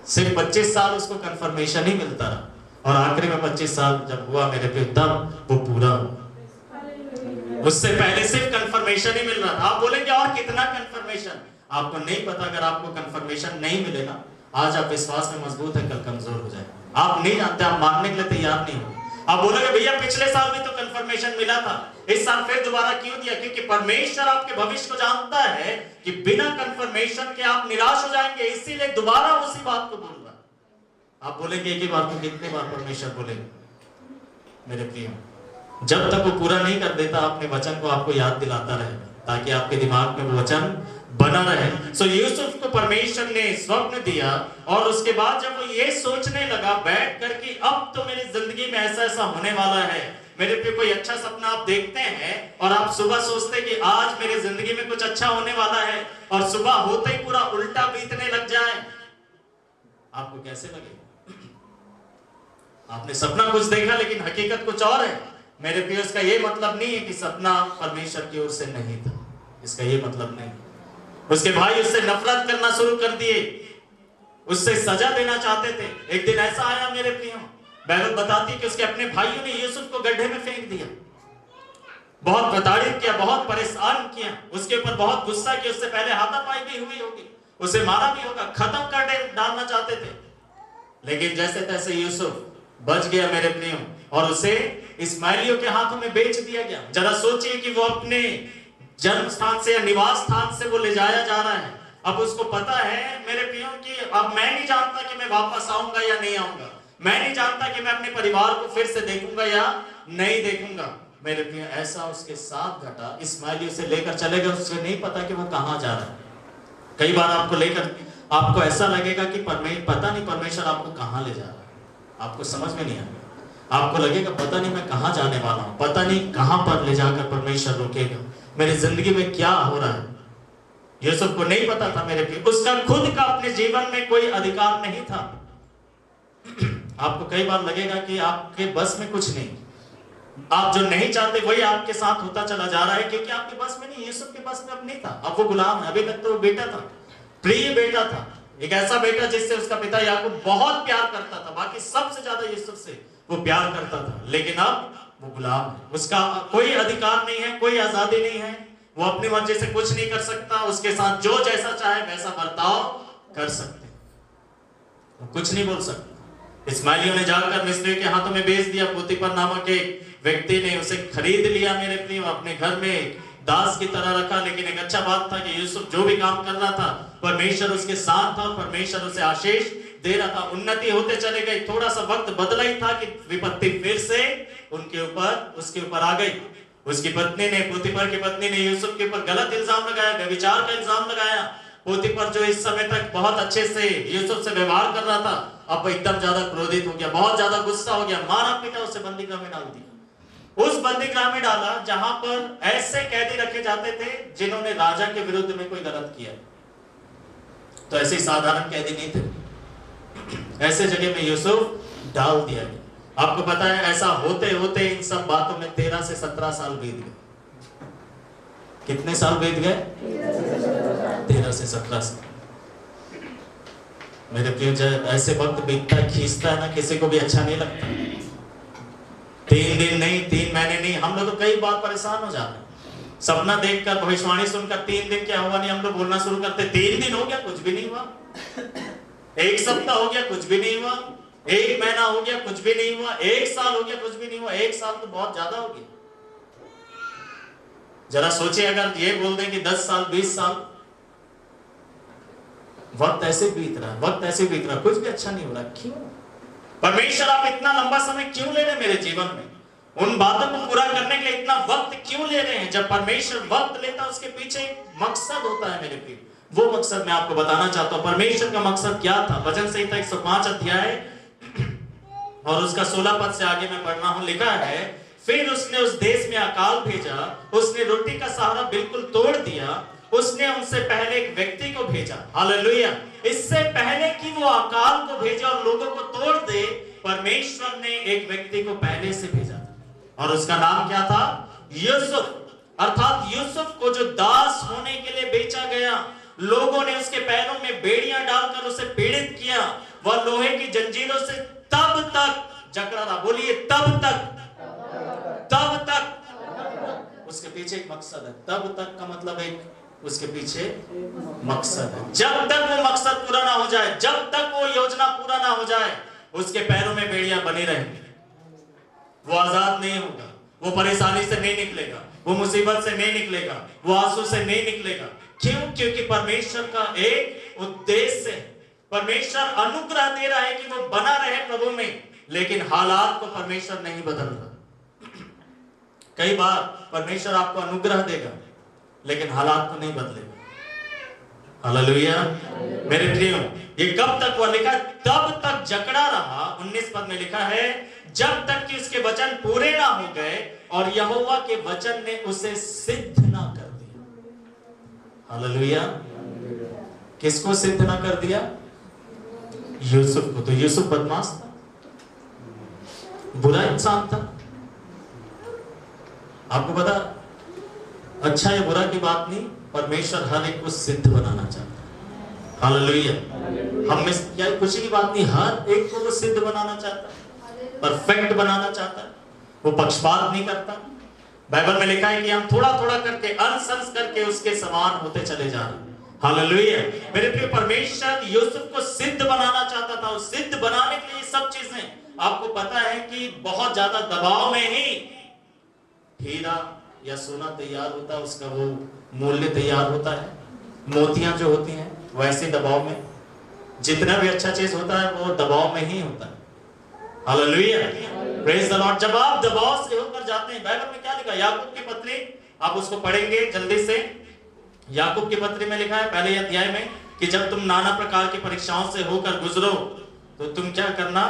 A: सिर्फ 25 साल उसको कंफर्मेशन ही मिलता रहा, और आखिरी में 25 साल जब हुआ मेरे पे, तब वो पूरा हुआ। उससे पहले सिर्फ कंफर्मेशन ही मिल रहा था। आप बोलेंगे और कितना कंफर्मेशन? आपको नहीं पता। अगर आपको कंफर्मेशन नहीं मिलेगा, आज आप विश्वास में मजबूत है, कल कमजोर हो जाएगा। आप नहीं जानते, आप मानने के लिए तैयार नहीं हो। आप बोलोगे भैया पिछले साल भी तो कंफर्मेशन मिला था, इस साल फिर दोबारा क्यों दिया? क्योंकि परमेश्वर आपके भविष्य को जानता है कि बिना कंफर्मेशन के आप निराश हो जाएंगे, इसीलिए दोबारा उसी बात को बोल रहा है। आप बोलेंगे एक ही बात को कितने बार परमेश्वर बोलेंगे? मेरे प्रिय, जब तक वो पूरा नहीं कर देता, अपने वचन को आपको याद दिलाता रहेगा, ताकि आपके दिमाग में वो वचन बना रहे। सो यूसुफ को परमेश्वर ने स्वप्न दिया, और उसके बाद जब वो ये सोचने लगा बैठ कर कि अब तो मेरी जिंदगी में ऐसा ऐसा होने वाला है। मेरे पे कोई अच्छा सपना आप देखते हैं और आप सुबह सोचते हैं कि आज मेरी जिंदगी में कुछ अच्छा होने वाला है, और सुबह होते ही पूरा उल्टा बीतने लग जाए, आपको कैसे लगेगा? आपने सपना कुछ देखा लेकिन हकीकत कुछ और है। मेरे प्रिय, इसका ये मतलब नहीं है कि सपना परमेश्वर की ओर से नहीं था, इसका ये मतलब नहीं। उसके भाई उससे नफरत करना शुरू कर दिए, उससे सजा देना चाहते थे। एक दिन ऐसा आया मेरे प्रियो, बाइबल बताती है कि उसके अपने भाइयों ने यूसुफ को गड्ढे में फेंक दिया, बहुत प्रताड़ित किया, बहुत परेशान किया, उसके ऊपर बहुत गुस्सा किया। उससे पहले हाथापाई भी हुई होगी, उसे मारा भी होगा, खत्म कर डालना चाहते थे। लेकिन जैसे तैसे यूसुफ बच गया मेरे प्रियो, और उसे इस्माइलियों के हाथों में बेच दिया गया। जरा सोचिए कि वो अपने जन्म स्थान से या निवास स्थान से वो ले जाया जा रहा है। अब उसको पता है मेरे प्रियो कि अब मैं नहीं जानता कि मैं वापस आऊंगा या नहीं आऊंगा। मैं नहीं जानता कि मैं अपने परिवार को फिर से देखूंगा या नहीं देखूंगा। मेरे प्रिय, ऐसा उसके साथ घटा। इस्माइल उसे लेकर चले गए, उसे नहीं पता कि वो कहां जा रहा है। कई बार आपको लेकर आपको ऐसा लगेगा कि पता नहीं परमेश्वर आपको कहां ले जा रहा है, आपको समझ में नहीं आएगा। आपको लगेगा पता नहीं मैं कहां जाने वाला हूं, पता नहीं कहां पर ले जाकर परमेश्वर रोकेगा, मेरी जिंदगी में क्या हो रहा है। यूसुफ को नहीं पता था मेरे प्रिय, उसका खुद का अपने जीवन में कोई अधिकार नहीं था। आपको कई बार लगेगा कि आपके बस में कुछ नहीं, आप जो नहीं चाहते वही आपके साथ होता चला जा रहा है, क्योंकि आपके बस में नहीं। यूसुफ के बस में अब नहीं था, अब वो गुलाम है। अभी तक तो वो बेटा था, प्रिय बेटा था, एक ऐसा बेटा जिससे उसका पिता याकूब बहुत प्यार करता था, बाकी सबसे ज्यादा यूसुफ से वो प्यार करता था। लेकिन अब वो गुलाम है, उसका कोई अधिकार नहीं है, कोई आजादी नहीं है, वो अपनी मर्जी से कुछ नहीं कर सकता। उसके साथ जो जैसा चाहे वैसा बर्ताव कर सकते, वो कुछ नहीं बोल सकता। इस्माइलियों ने जाकर मिस्री के हाथों में बेच दिया। पोतीफर नामक एक व्यक्ति ने उसे खरीद लिया मेरे प्रिय, अपने घर में दास की तरह रखा। लेकिन एक अच्छा बात था कि यूसुफ जो भी काम कर रहा था परमेश्वर उसके साथ था, परमेश्वर उसे आशीष दे रहा था। उन्नति होते चले गए। थोड़ा सा वक्त बदला ही था कि विपत्ति फिर से उसके ऊपर आ गई। उसकी पत्नी ने, पोतीफर की पत्नी ने यूसुफ के ऊपर गलत इल्जाम लगाया, व्यभिचार का इल्जाम लगाया। पोतीफर जो इस समय तक बहुत अच्छे से यूसुफ से व्यवहार कर रहा था, अब एकदम ज्यादा क्रोधित हो गया, बहुत ज्यादा गुस्सा हो गया, मारा पीटा, उसे बंदीगृह में डाल दिया। उस बंदीगृह में डाला जहां पर ऐसे कैदी रखे जाते थे जिन्होंने राजा के विरुद्ध में कोई गलत किया। तो ऐसे साधारण कैदी नहीं थे, ऐसे जगह में यूसुफ डाल दिया गया। आपको पता है ऐसा होते होते इन सब बातों में 13 से 17 साल बीत गए। कितने साल बीत गए? 13 से 17 साल। मेरे प्रिय, जब ऐसे वक्त बीतता खींचता है ना, किसी को भी अच्छा नहीं लगता। 3 दिन नहीं, 3 महीने नहीं, हम लोग तो कई बार परेशान हो जाते हैं। सपना देखकर, भविष्यवाणी सुनकर 3 दिन क्या हुआ नहीं, हम लोग बोलना शुरू करते। 3 दिन हो गया, कुछ भी नहीं हुआ। 1 सप्ताह हो गया, कुछ भी नहीं हुआ। 1 महीना हो गया, कुछ भी नहीं हुआ। 1 साल हो गया, कुछ भी नहीं हुआ। 1 साल तो बहुत ज्यादा हो गया। जरा सोचिए, अगर ये बोल दें कि 10 साल 20 साल, वक्त ऐसे बीत रहा, वक्त ऐसे बीत रहा, कुछ भी अच्छा नहीं हो रहा। क्यों परमेश्वर आप इतना लंबा समय क्यों ले रहे हैं मेरे जीवन में? उन बातों को पूरा करने के लिए इतना वक्त क्यों ले रहे हैं? जब परमेश्वर वक्त लेता है उसके पीछे एक मकसद होता है मेरे प्रिय। वो मकसद मैं आपको बताना चाहता हूं। परमेश्वर का मकसद क्या था? वचन संहिता 105 अध्याय और उसका 16 पद से आगे मैं पढ़ना हूं। लिखा है, फिर उसने उस देश में अकाल भेजा, उसने रोटी का सहारा बिल्कुल तोड़ दिया, उसने उनसे पहले एक व्यक्ति को भेजा। हालेलुया। इससे पहले कि वो अकाल को भेजा और लोगों को तोड़ दे, परमेश्वर ने एक व्यक्ति को पहले से भेजा था और उसका नाम क्या था? यूसुफ। अर्थात यूसुफ को जो दास होने के लिए बेचा गया, लोगों ने उसके पैरों में बेड़ियां डालकर उसे पीड़ित किया, वह लोहे की जंजीरों से तब तक जकड़ा रहा। बोलिए तब तक। तब तक उसके पीछे एक मकसद है। तब तक का मतलब एक उसके पीछे मकसद है। जब तक वो मकसद पूरा ना हो जाए, जब तक वो योजना पूरा ना हो जाए, उसके पैरों में बेड़ियां बनी रहेंगी। वो आजाद नहीं होगा, वो परेशानी से नहीं निकलेगा, वो मुसीबत से नहीं निकलेगा, वो आंसू से नहीं निकलेगा। क्यों? क्योंकि परमेश्वर का एक उद्देश्य है। परमेश्वर अनुग्रह दे रहा है कि वो बना रहे प्रभु में, लेकिन हालात को परमेश्वर नहीं बदल रहा। कई बार परमेश्वर आपको अनुग्रह देगा लेकिन हालात को नहीं बदलेगा। हालेलुया। मेरे प्रियो, ये कब तक हुआ? लिखा तब तक जकड़ा रहा। 19 पद में लिखा है, जब तक कि उसके वचन पूरे ना हो गए और यहोवा के वचन ने उसे सिद्ध ना कर दिया। हालेलुया। किसको सिद्ध ना कर दिया? यूसुफ को। तो यूसुफ बदमाश था, बुरा इंसान था। आपको पता, अच्छा या बुरा की बात नहीं, परमेश्वर हर एक को सिद्ध बनाना चाहता है। हालेलुया। हम में क्या खुशी की बात नहीं, हर एक को वो सिद्ध बनाना चाहता है, परफेक्ट बनाना चाहता है। वो पक्षपात नहीं करता। बाइबल में लिखा है कि हम थोड़ा थोड़ा करके, अंश अंश करके उसके समान होते चले जा रहे हैं। हालेलुया। मेरे प्रिय, परमेश्वर यूसुफ को सिद्ध बनाना चाहता था। सिद्ध बनाने के लिए सब चीजें, आपको पता है कि बहुत ज्यादा दबाव में ही हीरा या सोना तैयार होता है, उसका वो मूल्य तैयार होता है। मोतियां जो होती हैं वैसे दबाव में, जितना भी अच्छा चीज होता है वो दबाव में ही होता है। Hallelujah, praise the Lord. जब आप दबाव से होकर जाते हैं, बाइबल में क्या लिखा है? याकूब की पत्री, आप उसको पढ़ेंगे जल्दी से। याकूब की पत्री में लिखा है पहले अध्याय में कि जब तुम नाना प्रकार की परीक्षाओं से होकर गुजरो तो तुम क्या करना।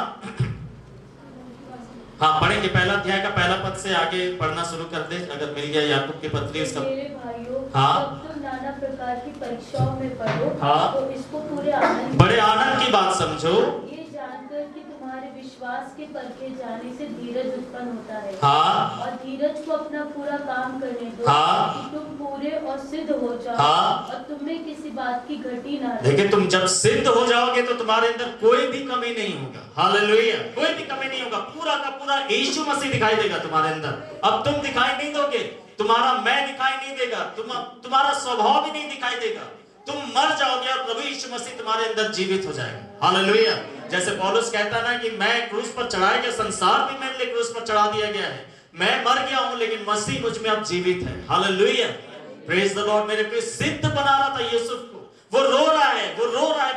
A: हाँ, पढ़ेंगे पहला अध्याय का पहला पद से आगे पढ़ना शुरू कर दे, अगर मिल गया याकूब की पत्री उसका।
B: मेरे भाइयों,
A: हाँ,
B: जब तुम नाना प्रकार की परीक्षाओं में पढ़ो,
A: हाँ,
B: तो इसको पूरे आनंद,
A: बड़े आनंद की बात समझो,
B: ये जानकर कि तुम्हारे विश्वास के परखे जाने से धीरज उत्पन्न होता है।
A: हाँ,
B: और धीरज को अपना पूरा काम करने दो,
A: हाँ,
B: कि तुम पूरे और सिद्ध हो जाओ,
A: हाँ,
B: और तुम्हें किसी बात की घटी ना रहे।
A: देखिए, तुम जब सिद्ध हो जाओगे तो तुम्हारे अंदर कोई भी कमी नहीं होगा। हालेलुया, कोई भी कमी नहीं होगा, पूरा का पूरा यीशु मसीह दिखाई देगा तुम्हारे अंदर। अब तुम दिखाई नहीं दोगे, तुम्हारा मैं दिखाई नहीं देगा, तुम्हारा स्वभाव भी नहीं दिखाई देगा, तुम मर जाओगे और प्रभु यीशु मसीह तुम्हारे अंदर जीवित हो जाएगा। हालेलुया, जैसे पौलुस कहता है ना कि मैं क्रूस पर चढ़ाया गया, संसार भी मेरे लिए क्रूस पर चढ़ा दिया गया है, मैं मर गया हूं लेकिन मसीह मुझ में अब जीवित है। Hallelujah, praise the Lord. मेरे प्रिय, सिद्ध बना रहा था यूसुफ को, वो रो रहा है,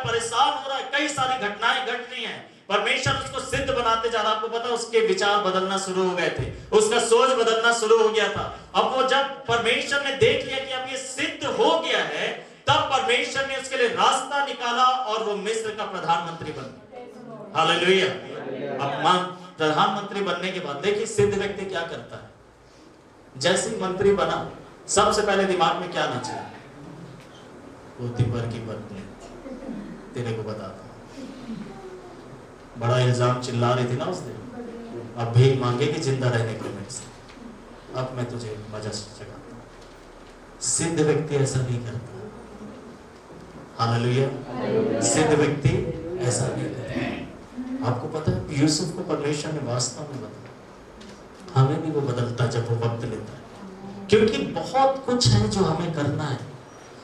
A: परेशान हो रहा है, कई सारी घटनाएं घट रही हैं, परमेश्वर उसको सिद्ध बनाते जा रहा। आपको पता, उसके विचार बदलना शुरू हो गए थे, उसका सोच बदलना शुरू हो गया था। अब वो जब परमेश्वर ने देख लिया कि अब ये सिद्ध हो गया है, तब परमेश्वर ने उसके लिए रास्ता निकाला और वो मिस्र का प्रधानमंत्री बन गया। हालेलुया। अब प्रधानमंत्री बनने के बाद देखिए सिद्ध व्यक्ति क्या करता है। जैसे ही मंत्री बना, सबसे पहले दिमाग में क्या आना चाहिए? पोतीफर की पत्नी, तेरे को बताता, बड़ा इल्जाम चिल्ला रही थी ना उस दिन, अब भीख मांगे कि जिंदा रहने को मेरे से, अब मैं तुझे मजा चखाता हूं। सिद्ध व्यक्ति ऐसा नहीं करता। हालेलुया, सिद्ध व्यक्ति ऐसा नहीं करता। आपको पता है यूसुफ को परमेश्वर ने वास्तव में बदला, हमें भी वो बदलता जब वो वक्त लेता है, क्योंकि बहुत कुछ है जो हमें करना है।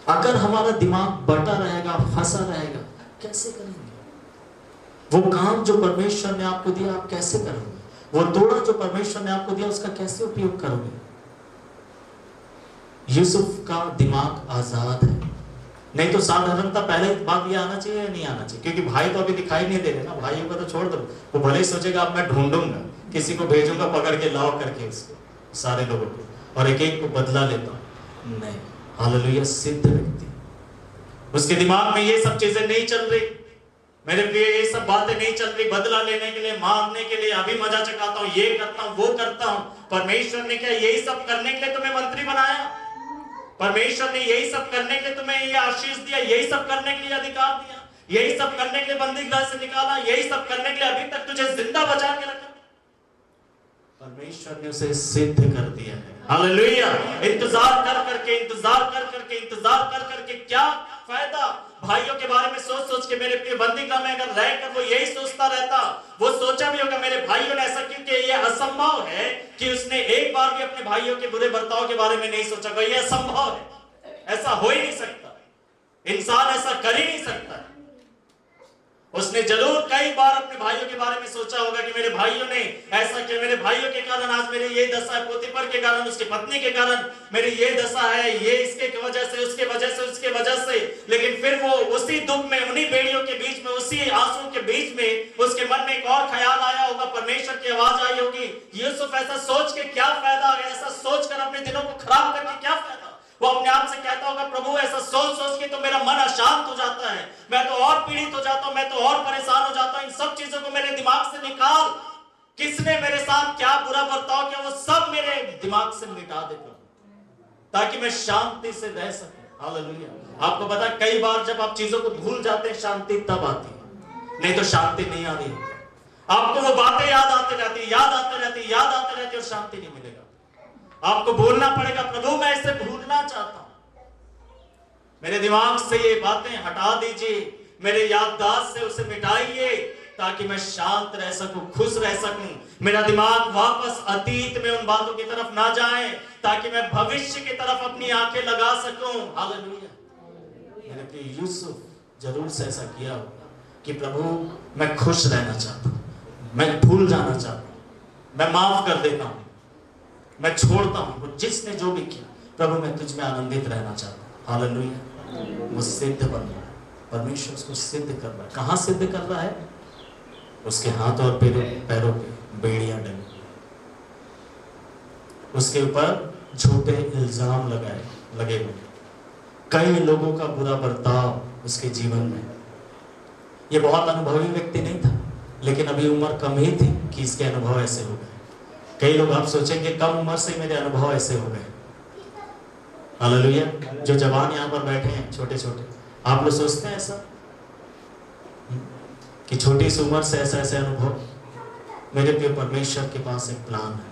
A: अगर हमारा दिमाग बटा रहेगा, फंसा रहेगा, कैसे करेंगे? वो काम जो परमेश्वर ने आपको दिया आप कैसे करोगे? वो दौड़ा जो परमेश्वर ने आपको दिया उसका कैसे उपयोग करोगे? यूसुफ का दिमाग आजाद है। नहीं तो साधारणता पहले बात ये आना चाहिए या नहीं आना चाहिए, क्योंकि भाई तो अभी दिखाई नहीं दे रहे ना, भाइयों को तो छोड़ दो, वो भले ही सोचेगा अब मैं ढूंढूंगा, किसी को भेजूंगा पकड़ के लाओ करके उसको, सारे लोगों को, और एक एक को बदला लेता हूं। नहीं, हालेलुया, सिद्ध व्यक्ति, उसके दिमाग में ये सब चीजें नहीं चल रही। मेरे प्रिय, ये सब बातें नहीं चल रही, बदला लेने के लिए, मारने के लिए, अभी मजा चकाता हूं, ये करता हूं, वो करता हूं। परमेश्वर ने क्या यही सब करने के लिए तुम्हें मंत्री बनाया? परमेश्वर ने यही सब करने के लिए तुम्हें ये आशीष दिया, यही सब करने के लिए अधिकार दिया, यही सब करने के लिए बंदी गृह से निकाला, यही सब करने के लिए अभी तक तुझे जिंदा बचा के रखा। परमेश्वर ने उसे सिद्ध कर दिया है। हालेलुया। इंतजार कर करके क्या फायदा? भाइयों के बारे में सोच के, मेरे प्रिय, बंदी गृह में अगर रहकर वो यही सोचता रहता, वो सोचा भी होगा मेरे भाइयों ने ऐसा, क्योंकि ये असंभव है कि उसने एक बार भी अपने भाइयों के बुरे बर्ताव के बारे में नहीं सोचा। ये असंभव है, ऐसा हो ही नहीं सकता, इंसान ऐसा कर ही नहीं सकता। उसने जरूर कई बार अपने भाइयों के बारे में सोचा होगा कि मेरे भाइयों ने ऐसा किया, मेरे भाइयों के कारण आज मेरी ये दशा है, पोतीफर के कारण, उसकी पत्नी के कारण मेरी ये दशा है, ये इसके वजह से, उसके वजह से। लेकिन फिर वो उसी दुख में, उन्हीं बेड़ियों के बीच में, उसी आंसू के बीच में उसके मन में एक और ख्याल आया होगा, परमेश्वर की आवाज आई होगी, यूसुफ ऐसा सोच के क्या फायदा है, ऐसा सोचकर अपने दिनों को खराब करके क्या फायदा? वो अपने आप से कहता होगा, प्रभु ऐसा सोच के तो मेरा मन अशांत हो जाता है, मैं तो और पीड़ित हो जाता हूं, मैं तो और परेशान हो जाता हूं, इन सब चीजों को मेरे दिमाग से निकाल। किसने मेरे साथ क्या बुरा बर्ताव किया, वो सब मेरे दिमाग से मिटा दे प्रभु, ताकि मैं शांति से रह सकूं। हालेलुया। आपको पता है कई बार जब आप चीजों को भूल जाते हैं, शांति तब आती है, नहीं तो शांति नहीं आ रही। आपको वो बातें याद आती रहती और शांति नहीं मिलेगा। आपको बोलना पड़ेगा, प्रभु मैं इसे भूलना चाहता हूं, मेरे दिमाग से ये बातें हटा दीजिए, मेरे याददाश्त से उसे मिटाइए, ताकि मैं शांत रह सकूं, खुश रह सकूं, मेरा दिमाग वापस अतीत में उन बातों की तरफ ना जाए, ताकि मैं भविष्य की तरफ अपनी आंखें लगा सकूं। हालेलुया। मेरे प्रिय, यूसुफ जरूर से ऐसा किया होगा कि प्रभु मैं खुश रहना चाहता हूं, मैं भूल जाना चाहता हूं, मैं माफ कर देता हूं, मैं छोड़ता हूं, जिसने जो भी किया, प्रभु मैं तुझ में आनंदित रहना चाहता हूं। हालेलुया। वो सिद्ध बन रहा है, परमेश्वर उसको सिद्ध कर रहा है। कहां सिद्ध कर रहा है? उसके हाथ और पैरों पे बेड़ियां डली, उसके ऊपर झूठे इल्जाम लगे हुए, कई लोगों का बुरा बर्ताव उसके जीवन में। ये बहुत अनुभवी व्यक्ति नहीं था, लेकिन अभी उम्र कम ही थी कि इसके अनुभव ऐसे हो गए। कई लोग आप सोचेंगे कम उम्र से मेरे अनुभव ऐसे हो गए। हालेलुया। जो जवान यहाँ पर बैठे हैं छोटे छोटे, आप लोग सोचते हैं ऐसा कि छोटी सी उम्र से ऐसा ऐसे अनुभव? मेरे प्रिय, परमेश्वर के पास एक प्लान है।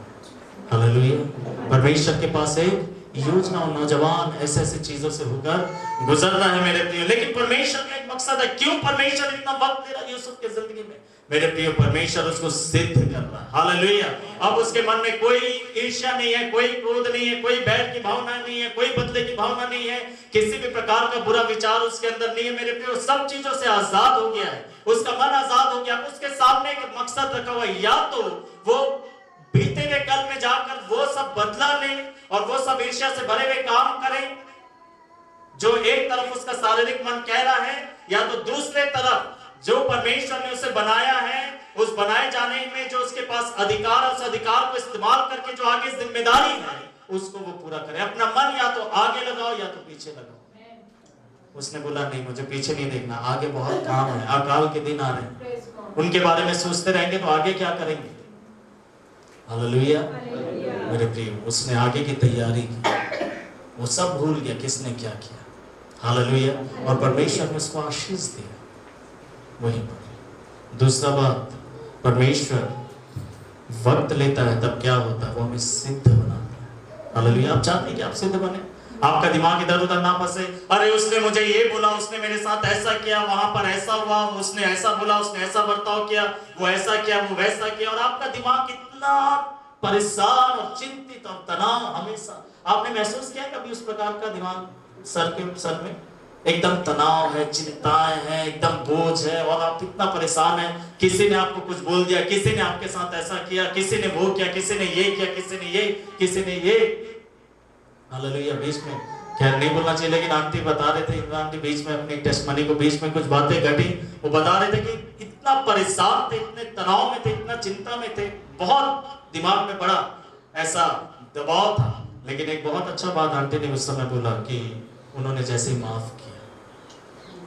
A: हालेलुया। परमेश्वर के पास एक योजना, और नौजवान ऐसे ऐसे चीजों से होकर गुजरना है मेरे प्रिय। लेकिन परमेश्वर का एक मकसद है। क्यों परमेश्वर इतना वक्त दे रहा है यूसुफ की जिंदगी में? मेरे प्रिय, परमेश्वर उसको सिद्ध कर रहा है। हालेलुया। अब उसके मन में कोई ईर्ष्या नहीं है, कोई क्रोध नहीं है, कोई बैर की भावना नहीं है, कोई बदले की भावना नहीं है, किसी भी प्रकार का बुरा विचार उसके अंदर नहीं है। मेरे प्रिय, सब चीजों से आजाद हो गया है, उसका मन आजाद हो गया। उसके सामने एक मकसद रखा हुआ है, या तो वो बीते हुए कल में जाकर वो सब बदला ले और वो सब ईर्ष्या से भरे हुए काम करे जो एक तरफ उसका शारीरिक मन कह रहा है, या तो दूसरे तरफ जो परमेश्वर ने उसे बनाया है, उस बनाए जाने में जो उसके पास अधिकार है, उस अधिकार को इस्तेमाल करके जो आगे जिम्मेदारी है उसको वो पूरा करे। अपना मन या तो आगे लगाओ या तो पीछे लगाओ। उसने बोला नहीं, मुझे पीछे नहीं देखना, आगे बहुत काम है, अकाल के दिन आ रहे हैं, उनके बारे में सोचते रहेंगे तो आगे क्या करेंगे। हालेलुया। मेरे प्रिय, उसने आगे की तैयारी की, वो सब भूल गया किसने क्या किया। हालेलुया। और परमेश्वर ने उसको आशीष दिया वहीं पर। दूसरा बात, परमेश्वर वक्त लेता है, तब क्या होता है, वो हमें सिद्ध बनाता है। हालेलुया। आप चाहते हैं कि आप सिद्ध बने, आपका दिमाग इधर उधर ना फंसे। अरे उसने मुझे ये बोला, उसने मेरे साथ ऐसा किया, वहां पर ऐसा हुआ, उसने ऐसा बोला, उसने ऐसा बर्ताव किया, वो ऐसा किया, वो वैसा किया, और आपका दिमाग इतना परेशान और चिंतित और तनाव हमेशा। आपने महसूस किया कभी उस प्रकार का दिमाग सर में एकदम तनाव है, चिंताएं हैं, एकदम बोझ है, और आप इतना परेशान हैं। किसी ने आपको कुछ बोल दिया, किसी ने आपके साथ ऐसा किया, किसी ने वो किया, किसी ने ये किया, किसी ने ये। हालेलुया। बीच में खैर नहीं बोलना चाहिए, लेकिन आंटी बता रहे थे, इमरान आंटी बीच में अपनी टेस्टमनी को बीच में कुछ बातें घटी, वो बता रहे थे कि इतना परेशान थे, इतने तनाव में थे, इतना चिंता में थे, बहुत दिमाग में बड़ा ऐसा दबाव था। लेकिन एक बहुत अच्छा बात आंटी ने उस समय बोला कि उन्होंने जैसे ही माफ किया।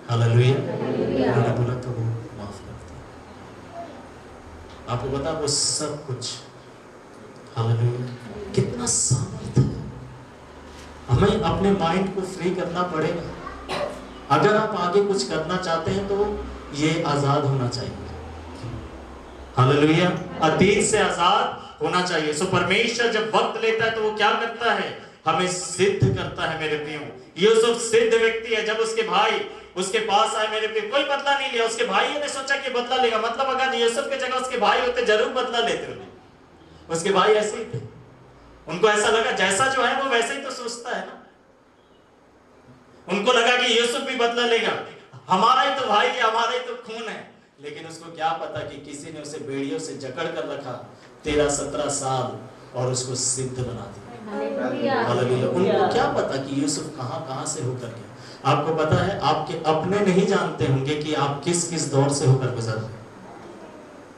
A: हालेलुया। उन्होंने बोला तो वो माफ कर दिया। आपको पता वो सब कुछ, हालेलुया, कितना सामर्थ्य है। हमें अपने माइंड को फ्री करना पड़ेगा। अगर आप आगे कुछ करना चाहते हैं तो ये आजाद होना चाहिए। हालेलुया। अतीत से आजाद होना चाहिए। सो परमेश्वर जब वक्त लेता है तो वो क्या करता है, हमें सिद्ध करता है। मेरे प्रियो, यूसुफ सिद्ध व्यक्ति है। जब उसके भाई उसके पास आए, मेरे प्रियो, कोई बदला नहीं लिया। उसके भाइयों ने सोचा कि बदला लेगा, मतलब अगर यूसुफ की जगह उसके भाई होते जरूर बदला लेते होते। उसके भाई ऐसे ही थे, उनको ऐसा लगा जैसा जो है वो वैसे ही तो सोचता है ना। उनको लगा कि यूसुफ भी बदला लेगा, हमारा ही तो भाई है, हमारा ही तो खून है। लेकिन उसको क्या पता कि किसी ने उसे बेड़ियों से जकड़ कर रखा 13-17 साल और उसको सिद्ध बना दिया। हालेलुया। उनको क्या पता कि यूसुफ कहां से होकर गया। आपको पता है, आपके अपने नहीं जानते होंगे कि आप किस किस दौर से होकर गुजर रहे हैं।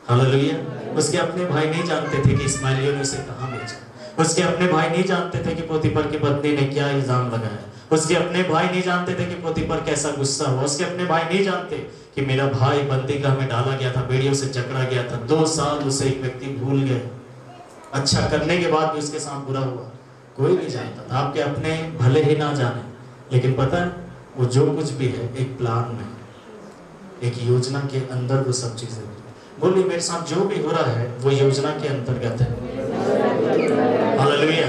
A: हालेलुया। उसके अपने भाई नहीं जानते थे कि इस्माइलियों ने उसे कहां भेजा। उसके अपने भाई नहीं जानते थे कि पोतीफर की पत्नी ने क्या इल्जाम लगाया। उसके अपने भाई नहीं जानते थे कि पोतीफर कैसा गुस्सा हुआ। उसके अपने भाई नहीं जानते कि मेरा भाई बंदीगृह में डाला गया था, बेड़ियों से जकड़ा गया था, 2 साल उसे एक व्यक्ति भूल गए। अच्छा करने के बाद भी उसके साथ बुरा हुआ, कोई नहीं जानता था। आपके अपने भले ही ना जाने, लेकिन पता है वो जो कुछ भी है एक प्लान में, एक योजना के अंदर वो सब चीजें। बोलिए मेरे साथ जो भी हो रहा है वो योजना के अंतर्गत है। हालेलुया।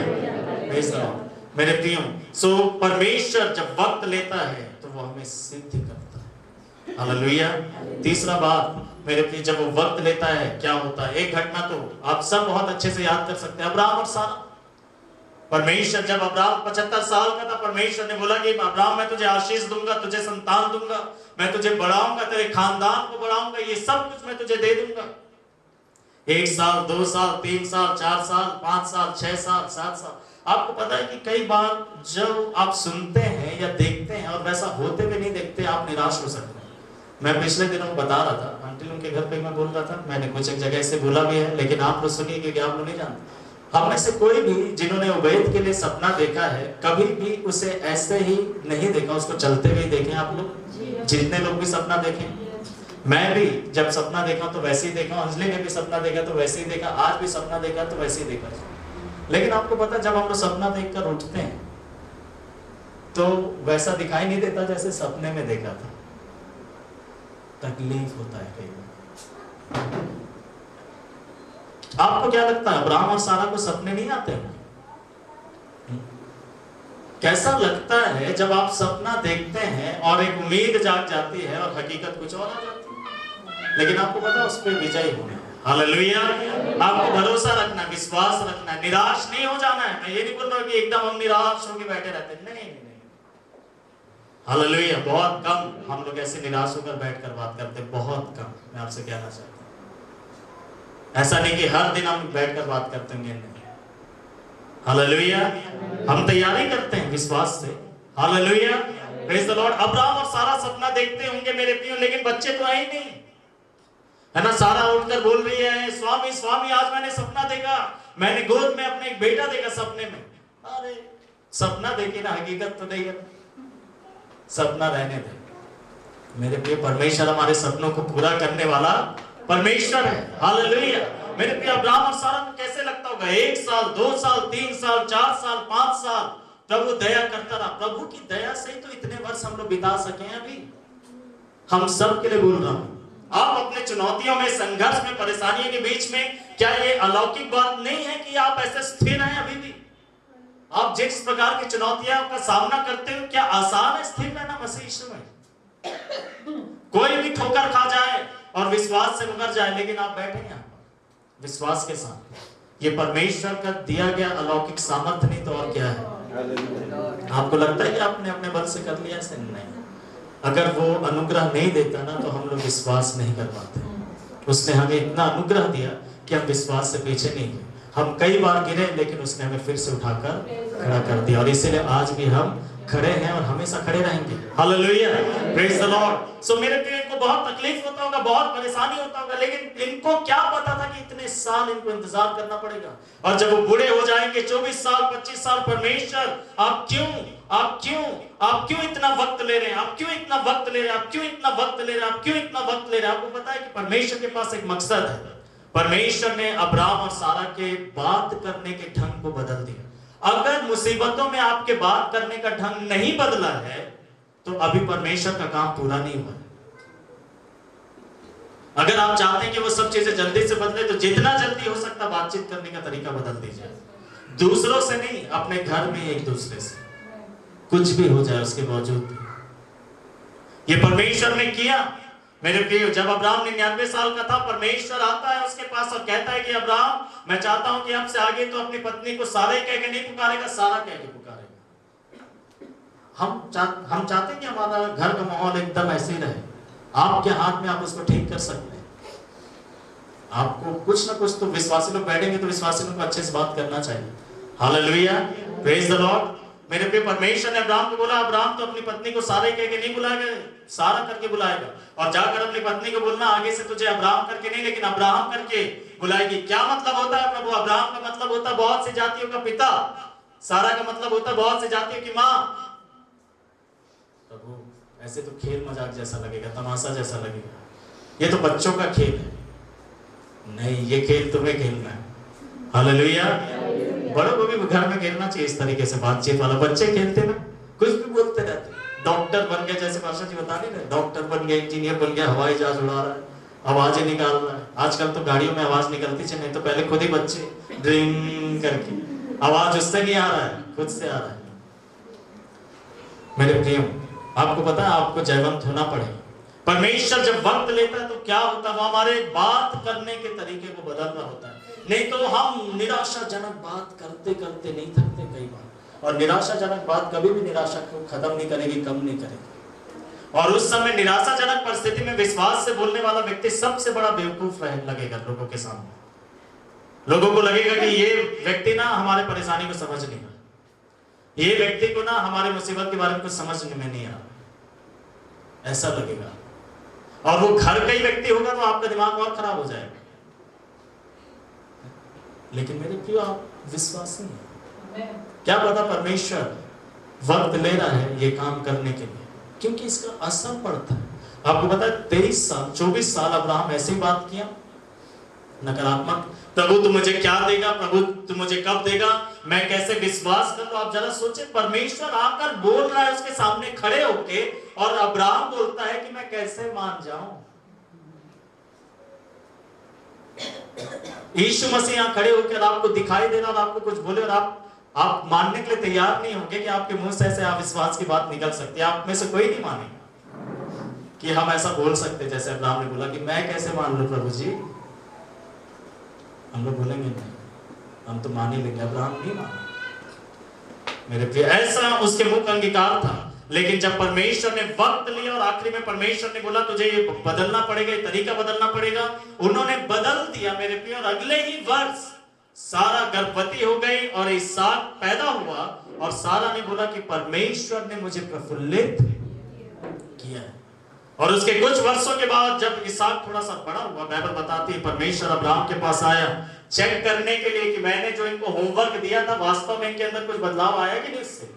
A: Praise the Lord. मेरे प्रियो, सो परमेश्वर जब वक्त लेता है तो वो हमें सिद्ध करता है। हालेलुया। तीसरा बात मेरे प्रिय, जब वो वक्त लेता है क्या होता है। एक घटना तो आप सब बहुत अच्छे से याद कर सकते हैं, अब्राहम और सारा। परमेश्वर जब अब्राहम 75 साल का था, परमेश्वर ने बोला कि अब्राहम मैं तुझे आशीष दूंगा, तुझे संतान दूंगा, मैं तुझे बढ़ाऊंगा, तेरे खानदान को बढ़ाऊंगा, ये सब कुछ मैं तुझे दे दूंगा। 1 साल, 2 साल, 3 साल, 4 साल, 5 साल, 6 साल, 7 साल। आपको पता है कि कई बार जब आप सुनते हैं या देखते हैं और वैसा होते हुए नहीं देखते, आप निराश हो सकते हैं। मैं पिछले दिनों बता रहा था, आंटी रिसेंटली उनके घर पे मैं बोल रहा था, मैंने कुछ एक जगह से बोला भी है, लेकिन आप लोग सुनिए क्योंकि आप लोग नहीं जानते। हम में से कोई भी जिन्होंने उबैद के लिए सपना देखा है, कभी भी उसे ऐसे ही नहीं देखा, उसको चलते हुए देखे आप लोग। जितने लोग भी सपना देखे, मैं भी जब सपना देखा तो वैसे ही देखा, अंजलि ने भी सपना देखा तो वैसे ही देखा, आज भी सपना देखा तो वैसे ही देखा। लेकिन आपको पता, जब हम लोग सपना देखकर उठते हैं तो वैसा दिखाई नहीं देता जैसे सपने में देखा था। तकलीफ होता है कई बार। आपको क्या लगता है, अब्राहम और सारा को सपने नहीं आते हैं? कैसा लगता है जब आप सपना देखते हैं और एक उम्मीद जाग जाती है और हकीकत कुछ और आ जाती है। लेकिन आपको पता है उस पर विजयी होना है। हालेलुया। आपको भरोसा रखना, विश्वास रखना, निराश नहीं हो जाना है। मैं ये नहीं बोल रहा कि एकदम हम निराश होकर बैठे रहते हैं, नहीं। हालेलुया। बहुत कम हम लोग ऐसे निराश होकर बैठकर बात करते हैं, बहुत कम। मैं आपसे कहना चाहता हूं, ऐसा नहीं कि हर दिन हम बैठकर बात करते होंगे, नहीं। हालेलुया। हम तैयारी करते हैं विश्वास से। Hallelujah, praise the Lord. Abraham और सारा सपना देखते होंगे मेरे प्रियो, लेकिन बच्चे तो आए नहीं, है ना। सारा उठकर बोल रही है, स्वामी स्वामी आज मैंने सपना देखा, मैंने गोद में अपने एक बेटा देखा सपने में। अरे सपना देखी ना, हकीकत तो नहीं है। सपना रहने दे मेरे प्रिय। परमेश्वर हमारे सपनों को पूरा करने वाला परमेश्वर है। हालेलुया। मेरे प्रिय, अब्राहम और सारा को कैसे लगता होगा, 1 साल 2 साल 3 साल 4 साल 5 साल प्रभु दया करता रहा। प्रभु की दया से ही तो इतने वर्ष हम लोग बिता सके हैं। अभी हम सब के लिए बोल रहा हूं, आप अपने चुनौतियों में, संघर्ष में, परेशानियों के बीच में, क्या ये अलौकिक बात नहीं है कि आप ऐसे स्थिर हैं? अभी भी आप जिस प्रकार की चुनौतियों का सामना करते हो, क्या आसान है स्थिर रहना मसीह यीशु में? कोई भी ठोकर खा जाए और विश्वास से मुकर जाए, लेकिन आप बैठे हैं विश्वास के साथ। ये परमेश्वर का दिया गया अलौकिक सामर्थ्य नहीं तो और क्या है? आपको लगता है कि आपने अपने बल से कर लिया? ऐसे नहीं। अगर वो अनुग्रह नहीं देता ना तो हम लोग विश्वास नहीं कर पाते। उसने हमें इतना अनुग्रह दिया कि हम विश्वास से पीछे नहीं गए। हम कई बार गिरे, लेकिन उसने हमें फिर से उठाकर खड़ा कर दिया, और इसीलिए आज भी हम खड़े हैं और हमेशा खड़े रहेंगे। Hallelujah, praise the Lord. So मेरे प्रिय, इनको बहुत तकलीफ होता होगा, बहुत परेशानी होता होगा, लेकिन इनको क्या पता था कि इतने साल इनको इंतजार करना पड़ेगा। और जब वो बूढ़े हो जाएंगे, 24 साल 25 साल, परमेश्वर आप क्यों इतना वक्त ले रहे हैं? आप क्यों इतना वक्त ले रहे हैं? आप क्यों इतना वक्त ले रहे हैं? आप क्यों इतना वक्त ले रहे हैं? आपको पता है कि परमेश्वर के पास एक मकसद है। परमेश्वर ने अब्राहम और सारा के बात करने के ढंग को बदल दिया। अगर मुसीबतों में आपके बात करने का ढंग नहीं बदला है तो अभी परमेश्वर का काम पूरा नहीं हुआ है। अगर आप चाहते हैं कि वो सब चीजें जल्दी से बदले, तो जितना जल्दी हो सकता बातचीत करने का तरीका बदल दीजिए। दूसरों से नहीं, अपने घर में एक दूसरे से। कुछ भी हो जाए उसके बावजूद ये परमेश्वर ने किया। मेरे प्रिय, जब अब्राहम 99 साल का था, परमेश्वर आता है उसके पास और कहता है कि अब्राहम, मैं चाहता हूं कि अब से आगे तो अपनी पत्नी को सारा कह के नहीं पुकारेगा, सारा कह के पुकारेगा। हम चाहते हैं कि हमारा घर का माहौल एकदम ऐसे ही रहे। आपके हाथ में, आप उसको ठीक कर सकते हैं। आपको कुछ ना कुछ तो, विश्वासी लोग बैठेंगे तो विश्वासी लोग को अच्छे से बात करना चाहिए। Hallelujah, praise the Lord. मेरे प्रिय, परमेश्वर ने अब्राहम को बोला, अब्राहम तो अपनी पत्नी को सारे कह के नहीं बुलाएगा, सारा करके बुलाएगा। और जाकर अपनी पत्नी को बोलना, आगे से तुझे अब्राहम करके नहीं, लेकिन अब्राहम करके बुलाएगी। क्या मतलब होता है प्रभु? अब्राहम का मतलब होता है बहुत सी जातियों का पिता, सारा का मतलब होता है बहुत सी जातियों की माँ। प्रभु, ऐसे तो खेल मजाक जैसा लगेगा, तमाशा जैसा लगेगा, ये तो बच्चों का खेल है। नहीं, ये खेल तुम्हें खेलना है। हालेलुया। बड़ों को भी घर में खेलना चाहिए इस तरीके से, बातचीत वाला। बच्चे खेलते ना, कुछ भी बोलते रहते। डॉक्टर बन गया, जैसे पाशा जी बता नहीं रहे, डॉक्टर बन गया, इंजीनियर बन गया, हवाई जहाज उड़ा रहा है, आवाजें निकाल रहा है। आजकल तो गाड़ियों में आवाज निकलती है, नहीं तो पहले खुद ही बच्चे ड्रिंग करके, आवाज उससे नहीं आ रहा है, खुद से आ रहा है। मेरे प्रियो, आपको पता है आपको जयवंत होना पड़ेगा। परमेश्वर जब वक्त लेता है तो क्या होता है, वो हमारे बात करने के तरीके को बदल रहा होता है। नहीं तो हम निराशाजनक बात करते करते नहीं थकते कई बार, और निराशाजनक बात कभी भी निराशा को खत्म नहीं करेगी, कम नहीं करेगी। और उस समय निराशाजनक परिस्थिति में विश्वास से बोलने वाला व्यक्ति सबसे बड़ा बेवकूफ लगेगा लोगों के सामने। लोगों को लगेगा कि ये व्यक्ति ना हमारे परेशानी को समझ नहीं रहा, ये व्यक्ति को ना हमारे मुसीबत के बारे में कुछ समझ में नहीं आ रहा, ऐसा लगेगा। और वो घर का ही व्यक्ति होगा तो आपका दिमाग और खराब हो जाएगा। लेकिन मेरे प्रियो, आप विश्वासी हैं, क्या पता परमेश्वर वक्त ले रहा है ये काम करने के लिए, क्योंकि इसका असर पड़ता है। आपको पता है 23 साल 24 साल अब्राहम ऐसे ही बात किया, नकारात्मक, प्रभु तू मुझे क्या देगा, प्रभु तू मुझे कब देगा, मैं कैसे विश्वास कर लूं। आप जरा सोचे, परमेश्वर आकर बोल रहा है उसके सामने खड़े होके, और अब्राहम बोलता है कि मैं कैसे मान जाऊं। यीशु मसीह यहां खड़े होकर आपको दिखाई दे रहा और आपको कुछ बोले, और आप मानने के लिए तैयार नहीं होंगे कि आपके मुंह से ऐसे अविश्वास की बात निकल सकती है। आप में से कोई नहीं मानेगा कि हम ऐसा बोल सकते, जैसे अब्राहम ने बोला कि मैं कैसे मान लूं प्रभु जी। हम लोग बोलेंगे नहीं, हम तो मान ही लेंगे। अब्राहम नहीं माना मेरे प्रिय, ऐसा उसके मुंह का अंगीकार था। लेकिन जब परमेश्वर ने वक्त लिया और आखिरी में परमेश्वर ने बोला तुझे ये बदलना पड़ेगा, ये तरीका बदलना पड़ेगा, उन्होंने बदल दिया मेरे प्रिय। और अगले ही वर्ष सारा गर्भवती हो गई और इसहाक पैदा हुआ, और सारा ने बोला कि परमेश्वर ने मुझे प्रफुल्लित किया है। और उसके कुछ वर्षों के बाद जब इसहाक थोड़ा सा बड़ा हुआ, बाइबल बताती है परमेश्वर अब्राहम के पास आया चेक करने के लिए कि मैंने जो इनको होमवर्क दिया था वास्तव में इनके अंदर कुछ बदलाव आया कि नहीं, इससे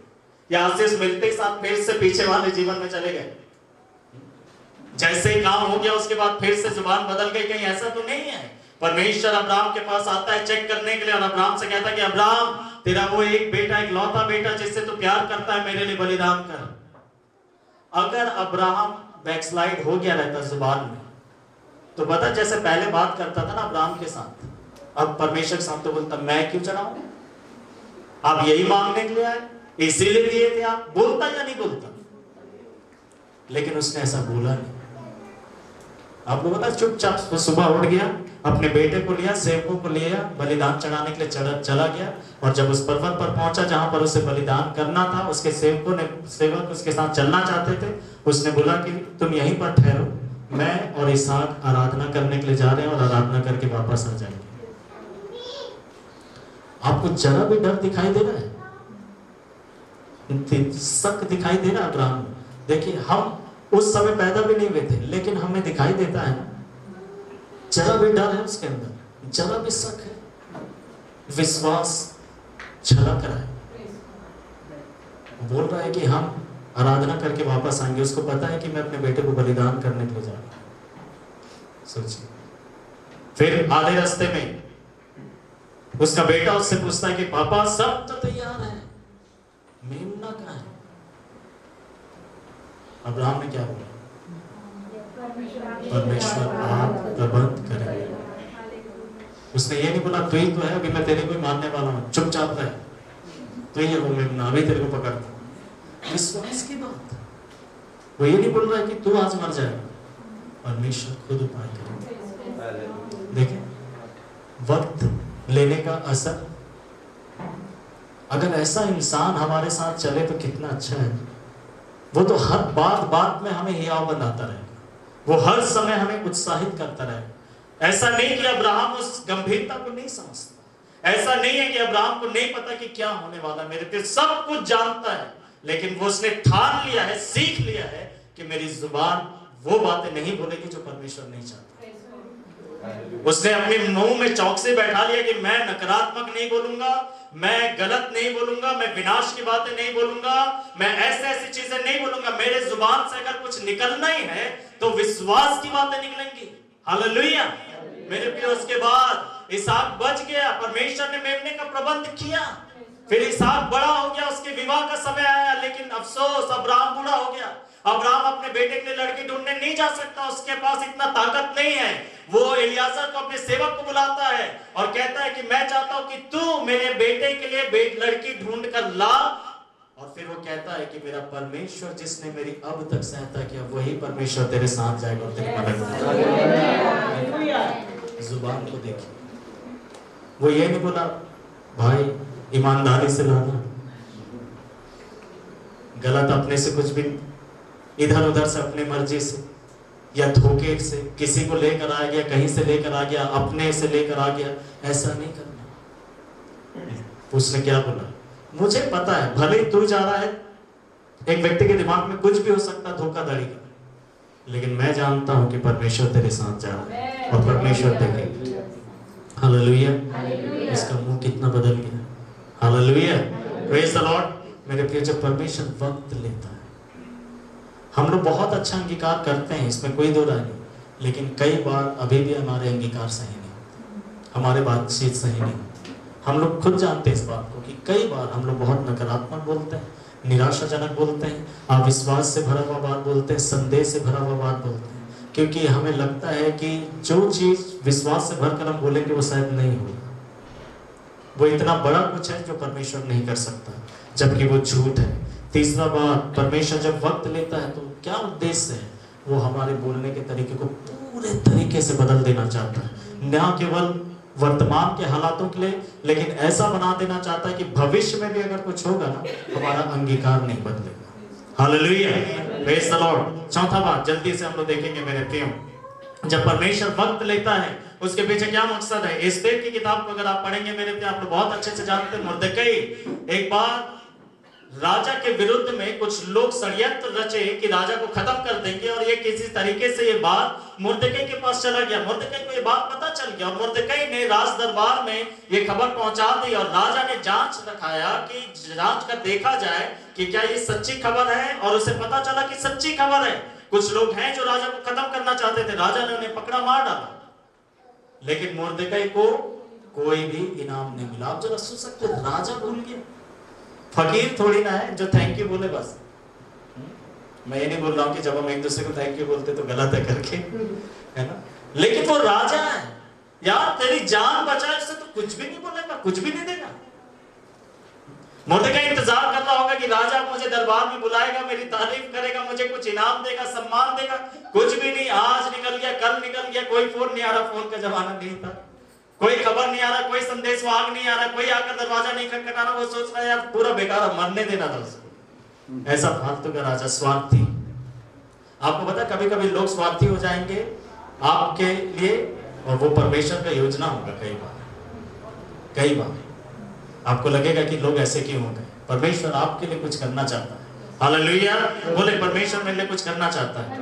A: या आशीष मिलते ही साथ फिर से पीछे वाले जीवन में चले गए। जैसे ही काम हो गया उसके बाद फिर से जुबान बदल गई, कहीं ऐसा तो नहीं है। परमेश्वर अब्राहम के पास आता है चेक करने के लिए, और अब्राहम से कहता है कि अब्राहम तेरा वो एक बेटा, एक लौता बेटा जिससे तू प्यार करता है, मेरे लिए बलिदान कर। अगर अब्राहम बैकस्लाइड हो गया रहता जुबान में, तो पता जैसे पहले बात करता था ना अब्राहम के साथ, अब परमेश्वर के साथ तो बोलता मैं क्यों चढ़ाऊं, आप यही मांगने के लिए आए, इसीलिए दिए थे आप, बोलता या नहीं बोलता। लेकिन उसने ऐसा बोला नहीं। आपको पता चुपचाप सुबह उठ गया, अपने बेटे को लिया, सेवकों को लिया, बलिदान चढ़ाने के लिए चला गया। और जब उस पर्वत पर पहुंचा जहां पर उसे बलिदान करना था, उसके सेवक उसके साथ चलना चाहते थे, उसने बोला कि तुम यहीं पर ठहरो, मैं और इसहाक आराधना करने के लिए जा रहे हैं और आराधना करके वापस आ जाएंगे। आपको जरा भी डर दिखाई दे रहा है, शक दिखाई दे रहा है अब्राहम? देखिए हम उस समय पैदा भी नहीं हुए थे, लेकिन हमें दिखाई देता है जरा भी डर है उसके अंदर, जरा भी शक है, विश्वास झलक रहा है। बोल रहा है कि हम आराधना करके वापस आएंगे, उसको पता है कि मैं अपने बेटे को बलिदान करने के लिए जा रहा हूं। सोचिए, फिर आधे रास्ते में उसका बेटा उससे पूछता है कि पापा सब तो तैयार है, मेमना कहाँ है? अब्राहम ने क्या बोला? परमेश्वर आप प्रबंध करेंगे। उसने ये नहीं बोला तू ही तो है, अभी मैं तेरे को ही मारने वाला हूं, चुपचाप रह, तो ही वो मेमना, अभी तेरे को पकड़ता। विश्वास की बात, वो ये नहीं बोल रहा है कि तू आज मर जाएगा, परमेश्वर खुद उपाय करेगा। देखिए वक्त लेने का असर, अगर ऐसा इंसान हमारे साथ चले तो कितना अच्छा है। वो तो हर बात में हमें हियाव बनाता रहेगा, वो हर समय हमें उत्साहित करता रहेगा। ऐसा नहीं कि अब्राहम उस गंभीरता को नहीं समझता, ऐसा नहीं है कि अब्राहम को नहीं पता कि क्या होने वाला, मेरे पे सब कुछ जानता है, लेकिन वो उसने ठान लिया है, सीख लिया है कि मेरी जुबान वो बातें नहीं बोलेगी जो परमेश्वर नहीं चाहता। उसने अपने मुंह में चौकसे बैठा लिया कि मैं नकारात्मक नहीं बोलूंगा, मैं गलत नहीं बोलूंगा, मैं विनाश की बातें नहीं बोलूंगा, मैं ऐसी चीजें नहीं बोलूंगा। मेरे जुबान से अगर कुछ निकलना ही है तो विश्वास की बातें निकलेंगी। हालेलुया मेरे प्रिय। उसके बाद इसहाक बच गया, परमेश्वर ने मेमने का प्रबंध किया। फिर इसहाक बड़ा हो गया, उसके विवाह का समय आया, लेकिन अफसोस अब्राहम बूढ़ा हो गया। अब्राहम अपने बेटे के लिए लड़की ढूंढने नहीं जा सकता, उसके पास इतना ताकत नहीं है। वो एलियाजर को, अपने सेवक को बुलाता है और कहता है कि मैं चाहता हूं कि तू मेरे बेटे के लिए लड़की ढूंढ कर ला। और फिर वो कहता है कि मेरा परमेश्वर जिसने मेरी अब तक सहायता किया, वही परमेश्वर तेरे साथ जाएगा और तेरी मदद करेगा। जुबान को देखिए, वो ये नहीं बोला भाई ईमानदारी से लाना, गलत अपने से कुछ भी इधर उधर से अपने मर्जी से या धोखे से किसी को लेकर आ गया, कहीं से लेकर आ गया, अपने से लेकर आ गया, ऐसा नहीं करना। उसने क्या बोला? मुझे पता है भले ही तू जा रहा है, एक व्यक्ति के दिमाग में कुछ भी हो सकता है धोखाधड़ी का, लेकिन मैं जानता हूं कि परमेश्वर तेरे साथ जा रहा है और परमेश्वर देखेगा। हालेलुया। इसका मुंह कितना बदल गया। Hallelujah, praise the Lord. मेरे प्रिय, जब परमेश्वर वक्त लेता है, हम लोग बहुत अच्छा अंगीकार करते हैं, इसमें कोई दो राय नहीं, लेकिन कई बार अभी भी हमारे अंगीकार सही नहीं होते, हमारे बातचीत सही नहीं होती। हम लोग खुद जानते हैं इस बात को कि कई बार हम लोग बहुत नकारात्मक बोलते हैं, निराशाजनक बोलते हैं, अविश्वास से भरा हुआ बात बोलते हैं, संदेह से भरा हुआ बात बोलते हैं, क्योंकि हमें लगता है कि जो चीज़ विश्वास से भरकर हम बोलेंगे वो शायद नहीं होगा, वो इतना बड़ा कुछ है जो परमेश्वर नहीं कर सकता, जबकि वो झूठ है। तीसरा बात, परमेश्वर जब वक्त लेता है तो क्या उद्देश्य है? वो हमारे बोलने के तरीके को पूरे तरीके से बदल देना चाहता है, न केवल वर्तमान के हालातों के लिए, लेकिन ऐसा बना देना चाहता है कि भविष्य में भी अगर कुछ होगा ना, हमारा अंगीकार नहीं बदलेगा। Hallelujah, praise the Lord. चौथा बात जल्दी से हम लोग देखेंगे मेरे प्रियो, जब परमेश्वर वक्त लेता है उसके पीछे क्या मकसद है? एस्तेर की किताब को अगर आप पढ़ेंगे मेरे प्रियो, आप लोग बहुत अच्छे से जानते हैं, मुर्दकई एक बार राजा के विरुद्ध में कुछ लोग षड्यंत्र रचे कि राजा को खत्म कर देंगे, और ये किसी तरीके से ये बात मुर्दकई के पास चला गया। मुर्दकई को ये बात पता चल गया और मुर्दकई ने राज दरबार में ये खबर पहुंचा दी, और राजा ने जांच रखाया कि जांच कर देखा जाए कि क्या ये सच्ची खबर है, और उसे पता चला कि सच्ची खबर है। कुछ लोग हैं जो राजा को खत्म करना चाहते थे, राजा ने उन्हें पकड़ा, मार डाला, लेकिन मुर्दकई को कोई भी इनाम नहीं मिला। आप जरा सोच सकते, राजा भूल गया, फकीर थोड़ी ना है जो थैंक यू बोले बस। मैं ये नहीं बोल रहा हूँ कि जब हम एक दूसरे को थैंक यू बोलते तो गलत है करके, है ना, लेकिन वो राजा है यार, तेरी जान बचाए उससे तो कुछ भी नहीं बोलेगा, कुछ भी नहीं देगा। मुर्दकई इंतजार कर रहा होगा कि राजा मुझे दरबार में बुलाएगा, मेरी तारीफ करेगा, मुझे कुछ इनाम देगा, सम्मान देगा, कुछ भी नहीं। आज निकल गया, कल निकल गया, कोई फोन नहीं आ रहा, फोन का जमाना नहीं था, कोई खबर नहीं आ रहा, कोई संदेश वाहक नहीं आ रहा, कोई आकर दरवाजा नहीं खटखटा रहा। वो सोच रहा है यार पूरा बेकार, मरने देना था उसको। ऐसा फालतू का राजा, स्वार्थी। आपको पता है कभी कभी लोग स्वार्थी हो जाएंगे आपके लिए, और वो परमेश्वर का योजना होगा। कई बार आपको लगेगा कि लोग ऐसे क्यों हो गए, परमेश्वर आपके लिए कुछ करना चाहता है। हालेलुया, बोले परमेश्वर मेरे लिए कुछ करना चाहता है।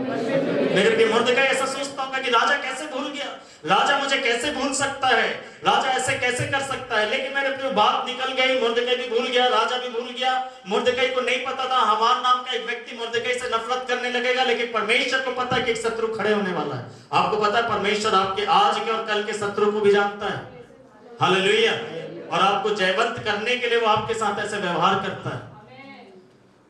A: मेरे प्रिय, मुर्दकई ऐसा सोचता होगा कि राजा कैसे भूल गया, राजा मुझे कैसे भूल सकता है, राजा ऐसे कैसे कर सकता है। लेकिन मेरे प्रिय, बात निकल गई, मुर्दकई भी भूल गया, राजा भी भूल गया। मुर्दकई को नहीं पता था हामान नाम का एक व्यक्ति मुर्दकई से नफरत करने लगेगा, लेकिन परमेश्वर को पता है कि एक शत्रु खड़े होने वाला है। आपको पता है परमेश्वर आपके आज के और कल के शत्रु को भी जानता है। हालेलुया, और आपको जयवंत करने के लिए वो आपके साथ ऐसे व्यवहार करता है।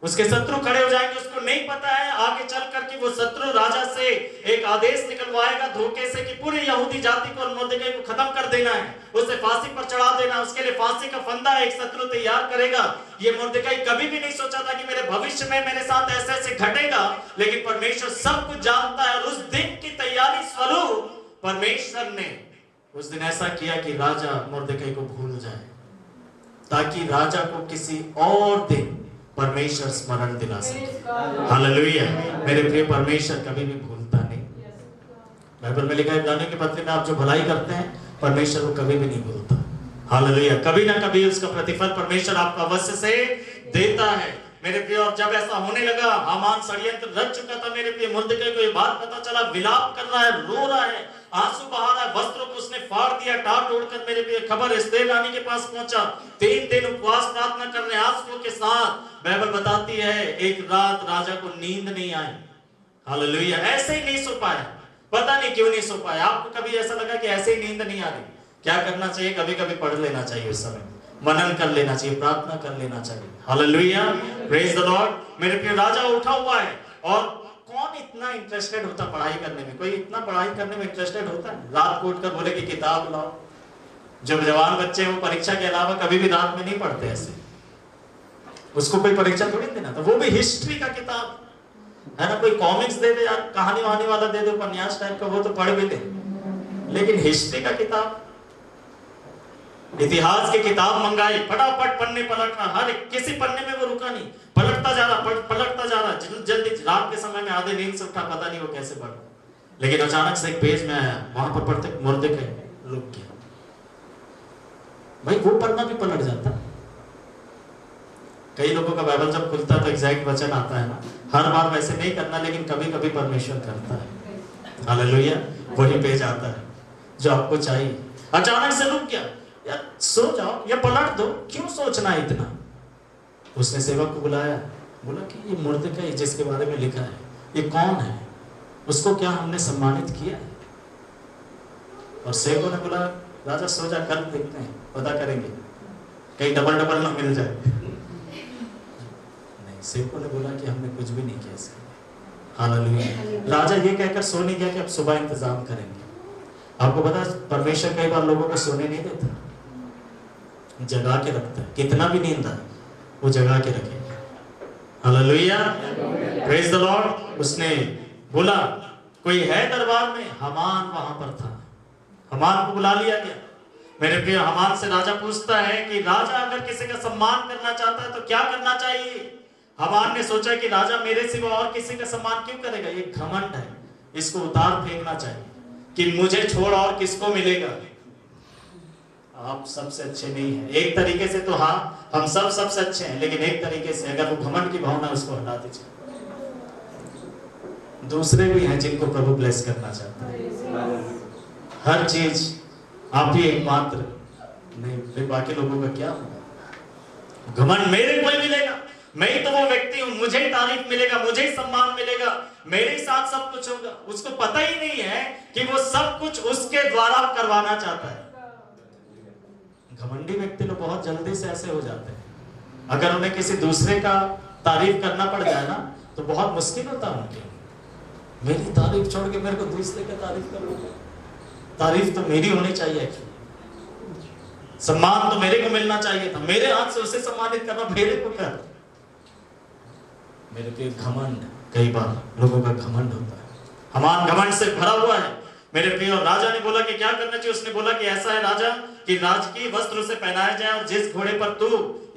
A: उसके शत्रु खड़े हो जाएंगे, उसको नहीं पता है आगे चल करके वो शत्रु राजा से एक आदेश निकलवाएगा धोखे से कि पूरी यहूदी जाति को और मुर्दकई को खत्म कर देना है, उसे फांसी पर चढ़ा देना। उसके लिए फांसी का फंदा एक शत्रु तैयार करेगा। ये मुर्दकई कभी भी नहीं सोचा था कि मेरे भविष्य में मेरे साथ ऐसे ऐसे घटेगा, लेकिन परमेश्वर सब कुछ जानता है। और उस दिन की तैयारी स्वरूप परमेश्वर ने उस दिन ऐसा किया कि राजा मुर्दकई को भूल जाए, ताकि राजा को किसी और दिन परमेश्वर स्मरण दिला सके। हालेलुया, मेरे प्रिय, परमेश्वर कभी भी भूलता नहीं। बाइबल में लिखा है इब्रानियों के पत्र में, आप जो भलाई करते हैं परमेश्वर वो कभी भी नहीं भूलता। हालेलुया, कभी ना कभी उसका प्रतिफल परमेश्वर आपको अवश्य से देता है। मेरे प्रिय, और जब ऐसा होने लगा, हामान षड्यंत्र रच चुका था। मेरे प्रिय, मुर्दकई को ये बात पता चला, विलाप कर रहा है, रो रहा है, आंसू बहा रहा है, वस्त्रों को उसने फाड़ दिया, टाट ओढ़कर। मेरे प्रिय, खबर एस्तेर रानी के पास पहुंचा, 3 दिन उपवास प्रार्थना करने आंसुओं के साथ। बाइबल बताती है एक रात राजा को नींद नहीं आई। हालेलुया, ऐसे ही नहीं सो पाया, पता नहीं क्यों नहीं सो पाया। आपको कभी ऐसा लगा कि ऐसे ही नींद नहीं आ रही? क्या करना चाहिए? कभी कभी पढ़ लेना चाहिए, उस समय मनन कर लेना चाहिए, प्रार्थना कर लेना चाहिए। Hallelujah, praise the Lord. मेरे प्रिय, राजा उठा हुआ है, और कौन इतना इंटरेस्टेड होता पढ़ाई करने में? कोई इतना पढ़ाई करने में इंटरेस्टेड होता है? रात को उठकर बोले कि किताब लाओ। जब जवान बच्चे वो परीक्षा के अलावा कभी भी रात में नहीं पढ़ते ऐसे, उसको कोई परीक्षा थोड़ी देना था। वो भी हिस्ट्री का किताब है ना, कोई कॉमिक्स दे दे यार, कहानी वहानी वाला दे दे, उपन्यास टाइप का, वो तो पढ़ भी ले, लेकिन हिस्ट्री का किताब, इतिहास की किताब मंगाई, फटाफट पन्ने पलटना, हर किसी पन्ने में वो रुका नहीं, पलटता जा रहा, पलटता जा रहा। जल्दी रात के समय में आधे नींद से उठा, पता नहीं वो कैसे पढ़, लेकिन अचानक से एक पेज में आया, वहां पर पढ़ते मुर्दकई रुक गया। भाई वो पन्ना भी पलट जाता, कई लोगों का बाइबल जब खुलता है तो एग्जैक्ट वचन आता है ना, हर बार वैसे नहीं करना, लेकिन कभी कभी परमेश्वर करता है। हालेलुया, वही पेज आता है जो आपको चाहिए। अचानक से रुक गया, यार सो जाओ या पलट दो, क्यों सोचना है इतना। उसने सेवक को बुलाया, बोला कि ये मुर्दकई जिसके बारे में लिखा है ये कौन है, उसको क्या हमने सम्मानित किया है? और सेवकों ने बोला राजा सो जा, कल देखते हैं, पता करेंगे, कहीं डबल डबल ना मिल जाए। नहीं, सेवकों ने बोला कि हमने कुछ भी नहीं किया इसके। हालेलुया। राजा ये कहकर सो नहीं गया कि अब सुबह इंतजाम करेंगे। आपको पता है परमेश्वर कई बार लोगों को सोने नहीं देता, जगा के रखता है। कितना भी नींद आए वो जगा के रखेगा। Hallelujah, praise the Lord. उसने बोला कोई है दरबार में? हामान वहां पर था। हामान को बुला लिया गया। मेरे प्रिय, हामान से राजा पूछता है कि राजा अगर किसी का सम्मान करना चाहता है तो क्या करना चाहिए? हामान ने सोचा कि राजा मेरे सिवा और किसी का सम्मान क्यों करेगा, ये घमंड है, इसको उतार फेंकना चाहिए कि मुझे छोड़ और किसको मिलेगा। आप सबसे अच्छे नहीं हैं। एक तरीके से तो हाँ, हम सब सबसे अच्छे हैं, लेकिन एक तरीके से अगर वो घमंड की भावना उसको हटा दीजिए। दूसरे भी हैं जिनको प्रभु ब्लेस करना चाहता है। हर चीज आप ही एकमात्र नहीं, फिर बाकी लोगों का क्या होगा? घमंड मेरे को ही मिलेगा, मैं ही तो वो व्यक्ति हूं, मुझे ही तारीफ मिलेगा, मुझे ही सम्मान मिलेगा, मेरे ही साथ सब कुछ होगा। उसको पता ही नहीं है कि वो सब कुछ उसके द्वारा करवाना चाहता है। घमंडी व्यक्ति लोग बहुत जल्दी से ऐसे हो जाते हैं। अगर उन्हें किसी दूसरे का तारीफ करना पड़ जाए ना तो बहुत मुश्किल होता है उनके। मेरी तारीफ छोड़ के मेरे को दूसरे का तारीफ कर लो। तारीफ तो मेरी होनी चाहिए एक्चुअली, सम्मान तो मेरे को मिलना चाहिए था, मेरे हाथ से उसे सम्मानित करना मेरे को कर। मेरे पे घमंड, कई बार लोगों का घमंड होता है। हामान घमंड से भरा हुआ है मेरे प्रिय। और राजा ने बोला कि क्या करना चाहिए? उसने बोला कि ऐसा है राजा कि राजकीय वस्त्र उसे पहनाया जाए और जिस घोड़े पर तू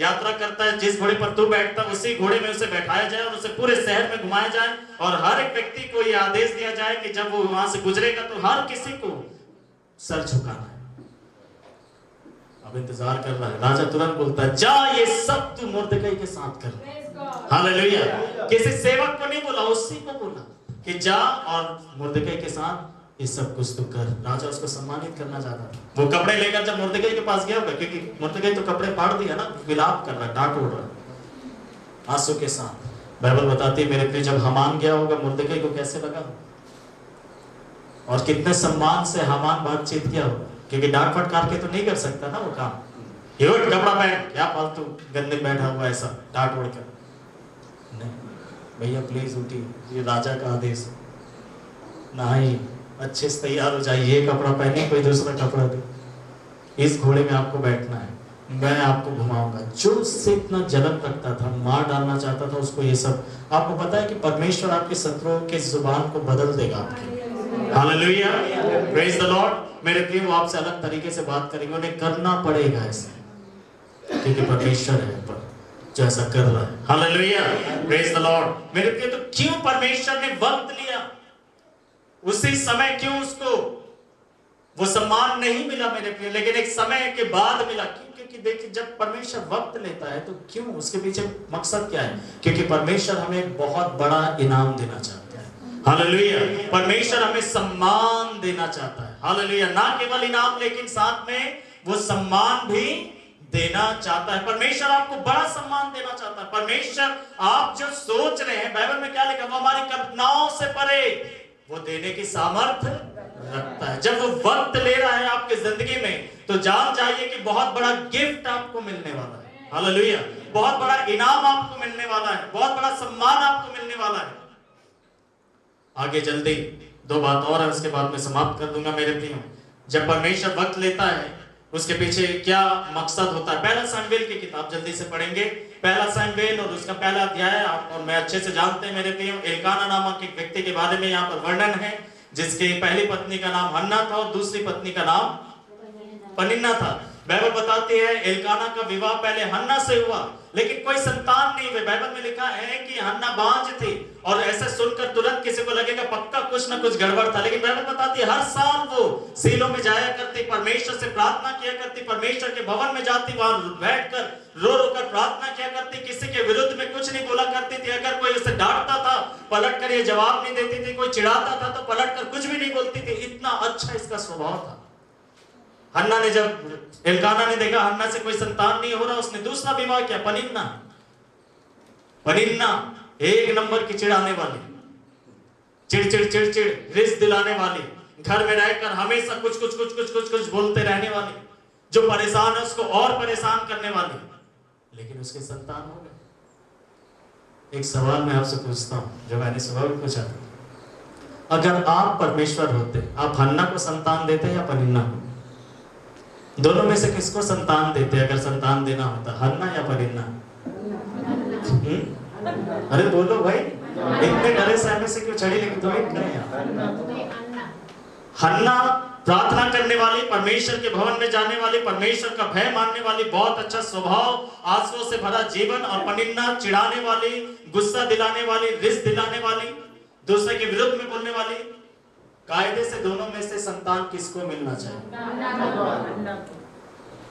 A: यात्रा करता है, जिस घोड़े पर तू बैठता है, उसी घोड़े में उसे बैठाया जाए और उसे पूरे शहर में घुमाया जाए। और हर एक व्यक्ति को यह आदेश दिया जाए कि जब वो वहां से गुजरेगा तो हर किसी को सर झुकाना है। अब इंतजार कर रहा है। राजा तुरंत बोलता है जा ये सब तू मुर्दकई के साथ कर। हालेलुया। किसी सेवक को नहीं बोला, उसी को बोला कि जा और मुर्दकई के साथ ये सब कुछ तो कर। राजा उसको सम्मानित करना चाहता था। वो कपड़े लेकर जब मुर्दकई के पास गया होगा, क्योंकि मुर्दकई तो कपड़े फाड़ दिया ना, विलाप कर रहा है, डांट उड़ रहा है आंसू के साथ। बाइबल बताती है मेरे प्रिय, जब हामान गया होगा मुर्दकई को कैसे लगा और कितने सम्मान से हामान बातचीत किया होगा, क्योंकि डांट फटकार के तो नहीं कर सकता ना वो काम। ये उठ कपड़ा पहन, क्या फालतू गंदे बैठा हुआ ऐसा डांट उड़ कर। नहीं भैया प्लीज उठिए, ये राजा का आदेश है। नहीं, अच्छे से तैयार हो जाइए, ये कपड़ा पहने, कोई दूसरा कपड़ा दे, इस घोड़े में आपको बैठना है, मैं आपको घुमाऊंगा। जो उससे इतना जलन रखता था, मार डालना चाहता था उसको, ये सब। आपको पता है कि परमेश्वर आपके शत्रुओं के जुबान को बदल देगा आपकी। Hallelujah, praise the Lord. मेरे प्रिय, वो आपसे अलग तरीके से बात करेंगे, उन्हें करना पड़ेगा ऐसे, क्योंकि परमेश्वर है पर जो ऐसा कर रहा है। Hallelujah, praise the Lord. मेरे प्रिय, तो क्यों परमेश्वर ने वक्त लिया? उसी समय क्यों उसको वो सम्मान नहीं मिला मेरे प्रिय, लेकिन एक समय के बाद मिला? क्योंकि देखिए, जब परमेश्वर वक्त लेता है तो क्यों, उसके पीछे मकसद क्या है? क्योंकि परमेश्वर हमें बहुत बड़ा इनाम देना चाहता है। हालेलुया, परमेश्वर हमें सम्मान देना चाहता है। हालेलुया, ना केवल इनाम लेकिन साथ में वो सम्मान भी देना चाहता है। परमेश्वर आपको बड़ा सम्मान देना चाहता है। परमेश्वर आप जो सोच रहे हैं, बाइबल में क्या लिखा, वो हमारी कल्पनाओं से परे वो देने की सामर्थ्य रखता है। जब वो वक्त ले रहा है आपके जिंदगी में तो जान जाइए कि बहुत बड़ा गिफ्ट आपको मिलने वाला है। हालेलुया, बहुत बड़ा इनाम आपको मिलने वाला है, बहुत बड़ा सम्मान आपको मिलने वाला है। आगे जल्दी दो बात और है, उसके बाद मैं समाप्त कर दूंगा मेरे प्रियो। जब परमेश्वर वक्त लेता है उसके पीछे क्या मकसद होता है? पहला शमूएल की किताब जल्दी से पढ़ेंगे, पहला शमूएल और उसका पहला अध्याय। आप और मैं अच्छे से जानते हैं मेरे प्रियो, एल्काना नामक एक व्यक्ति के बारे में यहाँ पर वर्णन है, जिसकी पहली पत्नी का नाम हन्ना था और दूसरी पत्नी का नाम पनिन्ना था। बाइबल बताती है एल्काना का विवाह पहले हन्ना से हुआ, लेकिन कोई संतान नहीं हुई। बाइबल में लिखा है कि हन्ना बांझ थी, और ऐसे सुनकर तुरंत किसी को लगेगा पक्का कुछ ना कुछ गड़बड़ था। लेकिन बाइबल बताती है हर साल वो सीलो में जाया करती, परमेश्वर से प्रार्थना किया करती, परमेश्वर के भवन में जाती, वहां बैठकर रो रो कर प्रार्थना किया करती, किसी के विरुद्ध में कुछ नहीं बोला करती थी। अगर कोई उसे डांटता था पलट कर ये जवाब नहीं देती थी, कोई चिढ़ाता था तो पलट कर कुछ भी नहीं बोलती थी। इतना अच्छा इसका स्वभाव था। हन्ना ने जब एल्काना ने देखा हन्ना से कोई संतान नहीं हो रहा, उसने दूसरा विवाह किया पनिन्ना। पनिन्ना एक नंबर की चिढ़ाने वाली, चिड़ रिस दिलाने वाली, घर में रहकर हमेशा कुछ बोलते रहने वाली, जो परेशान है उसको और परेशान करने वाली। लेकिन उसके संतान हो गए। एक सवाल मैं आपसे पूछता हूं जो मैंने सुबह भी पूछा था, अगर आप परमेश्वर होते, आप हन्ना को संतान देते या पनिन्ना को? दोनों में से किसको संतान देते अगर संतान देना होता, हन्ना या पनिन्ना? अरे बोलो भाई, इतने डरे सहमे से क्यों चढ़ी? लेकिन तुम्हें हन्ना प्रार्थना करने वाली, परमेश्वर के भवन में जाने वाली, परमेश्वर का भय मानने वाली, बहुत अच्छा स्वभाव, आंसुओं से भरा जीवन, और पनिन्ना चिढ़ाने वाली, गुस्सा दिलाने वाली, रिस दिलाने वाली, दूसरे के विरुद्ध में बोलने वाली। कायदे से दोनों में से संतान किसको मिलना चाहिए?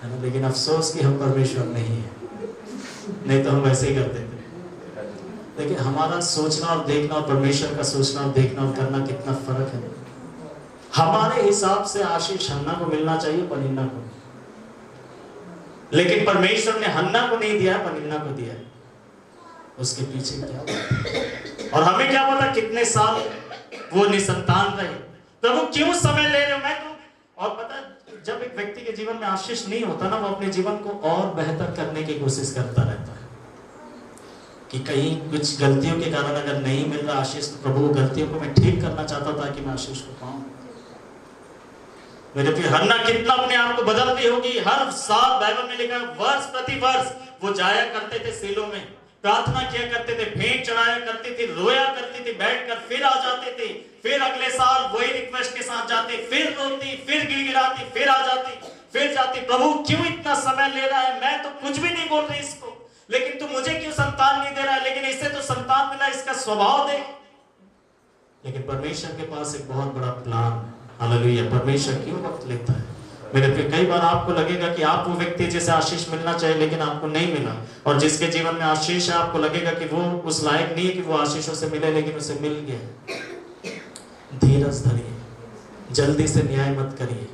A: है ना? लेकिन अफसोस कि हम परमेश्वर नहीं है, नहीं तो हम वैसे ही करते थे। लेकिन हमारा सोचना और देखना और परमेश्वर का सोचना और देखना और करना कितना फर्क है। हमारे हिसाब से आशीष हन्ना को मिलना चाहिए, पनिन्ना को, लेकिन परमेश्वर ने हन्ना को नहीं दिया, पनिन्ना को दिया। उसके पीछे क्या? और हमें क्या पता कितने साल वो निसंतान रहे। प्रभु क्यों समय ले रहे हो? मैं तो, और पता जब एक व्यक्ति के जीवन में आशीष नहीं होता ना, वो अपने जीवन को और बेहतर करने की कोशिश करता रहता है कि कहीं कुछ गलतियों के कारण अगर नहीं मिल रहा आशीष, तो प्रभु गलतियों को मैं ठीक करना चाहता था कि मैं आशीष को पाऊं। मेरे प्रिय, हन्ना कितना अपने आप को बदलती होगी। हर साल बाइबल में लिखा है वर्ष प्रति वर्ष वो जाया करते थे सीलो में, प्रार्थना किया करते थे, भेंट चढ़ाया करती थी, रोया करती थी बैठकर, फिर आ जाते थे, फिर अगले साल वही रिक्वेस्ट के साथ जाते, फिर रोती, फिर गिड़गिड़ाती, फिर आ जाती, फिर जाती। प्रभु क्यों इतना समय ले रहा है? मैं तो कुछ भी नहीं बोल रही इसको, लेकिन तू मुझे क्यों संतान नहीं दे रहा है? लेकिन इससे तो संतान मिला, इसका स्वभाव देख। लेकिन परमेश्वर के पास एक बहुत बड़ा प्लान। हालेलुया। परमेश्वर क्यों वक्त लेता है? मेरे प्रिय, कई बार आपको लगेगा कि आप वो व्यक्ति जिसे आशीष मिलना चाहिए लेकिन आपको नहीं मिला, और जिसके जीवन में आशीष है आपको लगेगा कि वो उस लायक नहीं है कि वो आशीषों से मिले, लेकिन उसे मिल गया। धीरज धरिए, जल्दी से न्याय मत करिए।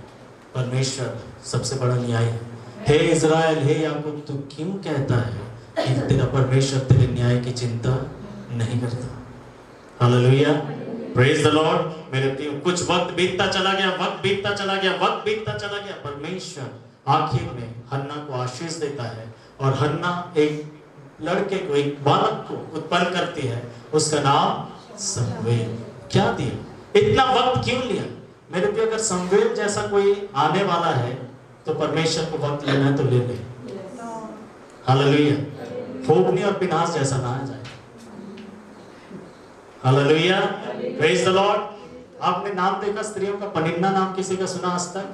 A: परमेश्वर सबसे बड़ा न्याय है। हे इज़राइल, हे याकूब, तू क्यों कहता है कि तेरा परमेश्वर तेरे न्याय की चिंता नहीं करता? Hallelujah, praise the Lord. मेरे प्रिय, कुछ वक्त बीतता चला गया, वक्त बीतता चला गया, वक्त बीतता चला गया। परमेश्वर आखिर में हन्ना को आशीष देता है, और हन्ना एक लड़के को, एक बालक को उत्पन्न करती है, उसका नाम शमूएल। क्या दिया? इतना वक्त क्यों लिया? मेरे प्रिय, अगर शमूएल जैसा कोई आने वाला है तो परमेश्वर को वक्त लेना है तो ले ले। हालेलुया। फोगनी और पिनास जैसा ना आ जाए। Hallelujah, praise the Lord. आपने नाम देखा स्त्रियों का? पनिन्ना नाम किसी का सुना आज तक?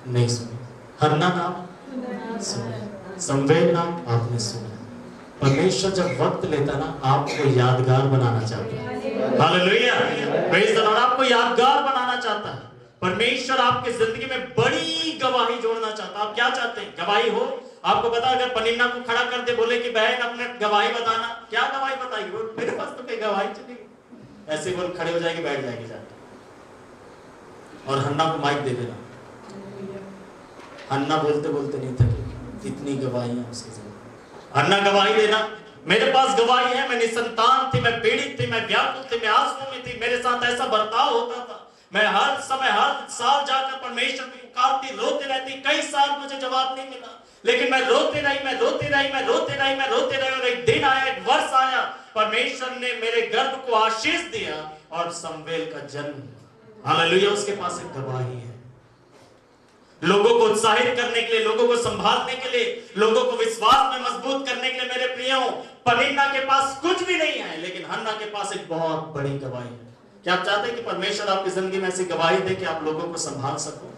A: नहीं सुना। हन्ना नाम सुना, शमूएल नाम आपने सुना। परमेश्वर जब वक्त लेता ना, आपको यादगार बनाना चाहता है। Hallelujah, praise the Lord. आपको यादगार बनाना चाहता है। परमेश्वर आपकी जिंदगी में बड़ी गवाही जोड़ना चाहता है। आप क्या चाहते हैं? गवाही हो। आपको पता, अगर पनिन्ना को खड़ा कर दे, बोले कि बहन अपने गवाही बताना, क्या गवाही बताएगी वो? मेरे पास तो कोई गवाही चलेगी। ऐसे बोल खड़े हो जाएगी, बैठ जाएगी जाके, और हन्ना को माइक दे देना। हन्ना बोलते बोलते नहीं थकी, इतनी गवाहियां उसकी जिंदगी। हन्ना गवाही देना, मेरे पास गवाही है, मैं निसंतान थी, मैं पीड़ित थी, मैं व्याकुल थी, मैं आंसुओं में थी, मेरे साथ ऐसा बर्ताव होता था। मैं हर समय, हर साल जाकर परमेश्वर को पुकारती, रोती रहती। कई साल मुझे जवाब नहीं मिला, लेकिन मैं रोती रही, मैं रोती रही, मैं रोती रही, मैं रोती रही। और एक दिन आया, एक वर्ष आया, परमेश्वर ने मेरे गर्भ को आशीष दिया और शमूएल का जन्म। हालेलुया। उसके पास एक गवाही है। लोगों को उत्साहित करने के लिए, लोगों को संभालने के लिए, लोगों को विश्वास में मजबूत करने के लिए। मेरे प्रियो, पनिन्ना के पास कुछ भी नहीं है, लेकिन हन्ना के पास एक बहुत बड़ी गवाही है। क्या आप चाहते हैं कि परमेश्वर आपकी जिंदगी में ऐसी गवाही दे कि आप लोगों को संभाल सको?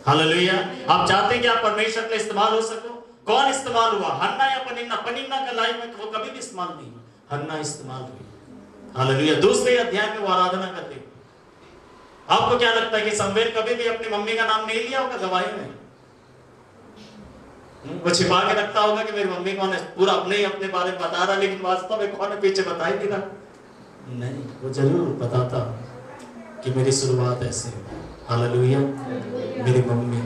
A: हालेलुया। आप चाहते हैं कि आप परमेश्वर के लिए इस्तेमाल हो सको। कौन इस्तेमाल हुआ? हन्ना या पनिन्ना? पनिन्ना का लाइफ में वो कभी भी इस्तेमाल नहीं हुआ, हन्ना इस्तेमाल हुई। हालेलुया। दूसरे अध्याय में वो आराधना करते। आपको क्या लगता है कि समवेल कभी भी अपनी मम्मी का नाम नहीं लिया होगा गवाही में? वो छिपा के रखता होगा कि मेरी मम्मी कौन है, पूरा अपने बारे में बता रहा, लेकिन वास्तव में कौन है पीछे बता ही नहीं रहा। नहीं, वो जरूर बताता कि मेरी शुरुआत ऐसे है। हालेलुया। मेरी mummy.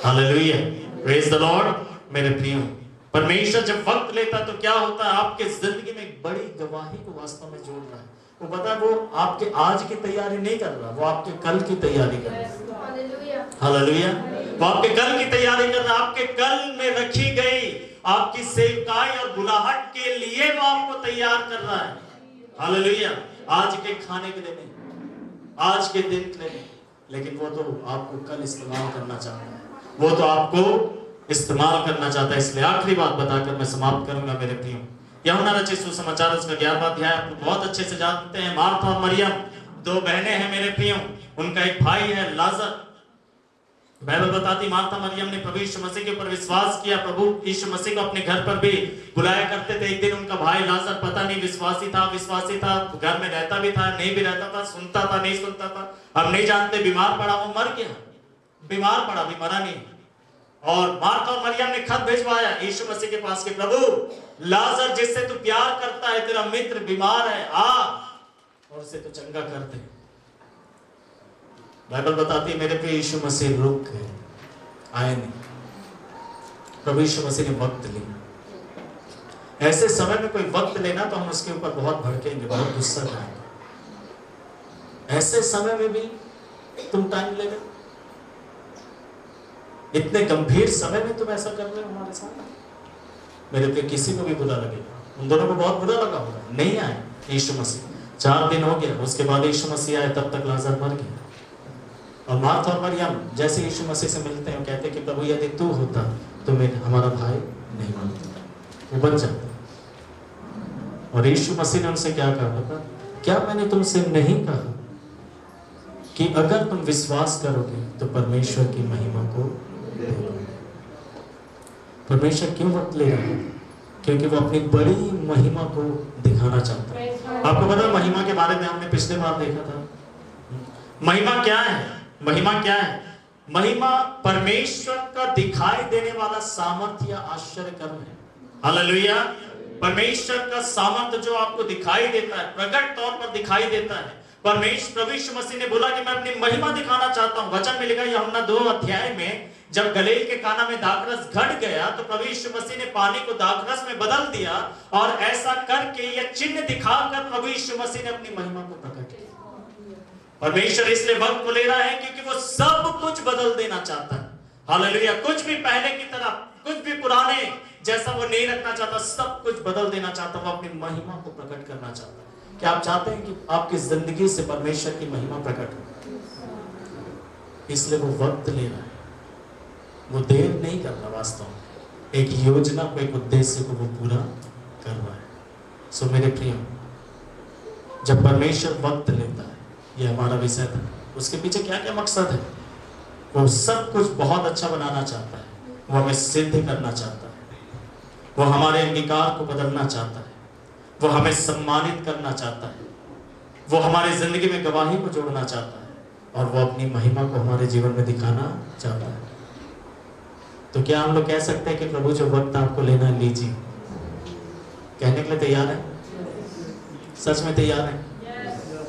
A: Hallelujah. Praise the Lord. मेरे प्रियो, परमेश्वर जब वक्त लेता है तो क्या होता है, आपके जिंदगी में एक बड़ी गवाही को वास्तव में जोड़ रहा है। वो पता है, वो आपके आज की तैयारी नहीं कर रहा, वो आपके कल की तैयारी कर रहा है। हालेलुया। वो आपके कल की तैयारी कर रहा है। आपके कल में रखी गई आपकी सेवकाई और बुलाहट के लिए वो आपको तैयार कर रहा है। हालेलुया। आज के खाने के लिए नहीं, आज के दिन के लिए नहीं, लेकिन वो तो आपको कल इस्तेमाल करना चाहता है, वो तो आपको इस्तेमाल करना चाहता है। इसलिए आखिरी बात बताकर मैं समाप्त करूंगा मेरे प्रियो। यूहन्ना रचित सुसमाचार उसका 11वां अध्याय आप बहुत अच्छे से जानते हैं। मार्था और मरियम दो बहनें हैं मेरे प्रियो, उनका एक भाई है लाजर। बाइबल बताती मार्था मरियम ने प्रभु यीशु मसीह के ऊपर विश्वास किया, प्रभु यीशु मसीह को अपने घर पर भी बुलाया करते थे। एक दिन उनका भाई लाजर पता नहीं विश्वासी था, घर में रहता भी था, नहीं भी रहता था, सुनता था, नहीं सुनता था, हम नहीं जानते। बीमार पड़ा, वो मर गया। बीमार पड़ा, भी मरा नहीं। और मार्था और मरियम ने खत भिजवाया यीशु मसीह के पास कि प्रभु लाजर जिससे तू प्यार करता है, तेरा मित्र बीमार है, आ और उसे तो चंगा कर दे। बाइबल बताती है मेरे प्रिय, यीशु मसीह रुक गए, आए नहीं। प्रभु यीशु मसीह ने वक्त लिया। ऐसे समय में कोई वक्त लेना तो हम उसके ऊपर बहुत भड़केंगे, बहुत गुस्सा करेंगे। ऐसे समय में भी तुम टाइम ले रहे, इतने गंभीर समय में तुम ऐसा कर रहे हो हमारे साथ। मेरे पे किसी को भी बुरा लगेगा, उन दोनों को बहुत बुरा लगा होगा। नहीं आए यीशु मसीह, 4 दिन हो गया, उसके बाद यीशु मसीह आए, तब तक लाजर मर गया। और मार्था और मरियम जैसे यीशु मसीह से मिलते हैं, कहते हैं कि प्रभु यदि तू होता तो हमारा भाई नहीं मरता, वो बच जाता। और यीशु मसीह ने उनसे क्या कहा पता? क्या मैंने तुमसे नहीं कहा कि अगर तुम विश्वास करोगे तो परमेश्वर की महिमा को देखोगे। परमेश्वर क्यों वक्त ले रहा है? क्योंकि वो अपनी बड़ी महिमा को दिखाना चाहता है। आपको पता है महिमा के बारे में हमने पिछले बार देखा था। महिमा क्या है? महिमा क्या है? महिमा परमेश्वर का दिखाई देने वाला सामर्थ्य या आश्चर्य कर्म है। हालेलुया। परमेश्वर का सामर्थ्य जो आपको दिखाई देता है, प्रकट तौर पर दिखाई देता है। परमेश्वर प्रभु यीशु मसीह ने बोला कि मैं अपनी महिमा दिखाना चाहता हूं। वचन में लिखा यूहन्ना 2 अध्याय में, जब गलील के काना में दाखरस घट गया तो प्रभु यीशु मसीह ने पानी को दाखरस में बदल दिया, और ऐसा करके यह चिन्ह दिखाकर प्रभु यीशु मसीह ने अपनी महिमा को प्रकट किया। परमेश्वर इसलिए वक्त को ले रहा है क्योंकि वो सब कुछ बदल देना चाहता है। हालेलुया। कुछ भी पहले की तरह, कुछ भी पुराने जैसा वो नहीं रखना चाहता, सब कुछ बदल देना चाहता। वो अपनी महिमा को प्रकट करना चाहता है। क्या आप चाहते हैं कि आपकी जिंदगी से परमेश्वर की महिमा प्रकट हो? इसलिए वो वक्त ले रहा है, वो देर नहीं कर रहा, वास्तव में एक योजना को, एक उद्देश्य को वो पूरा कर रहा है। सो मेरे प्रिय, जब परमेश्वर वक्त लेता है, ये हमारा विषय था, उसके पीछे क्या क्या मकसद है? वो सब कुछ बहुत अच्छा बनाना चाहता है, वो हमें सिद्ध करना चाहता है, वो हमारे अंगीकार को बदलना चाहता है, वो हमें सम्मानित करना चाहता है, वो हमारी जिंदगी में गवाही को जोड़ना चाहता है, और वो अपनी महिमा को हमारे जीवन में दिखाना चाहता है। तो क्या हम लोग कह सकते हैं कि प्रभु जो वक्त आपको लेना लीजिए? कहने के लिए तैयार है? सच में तैयार है?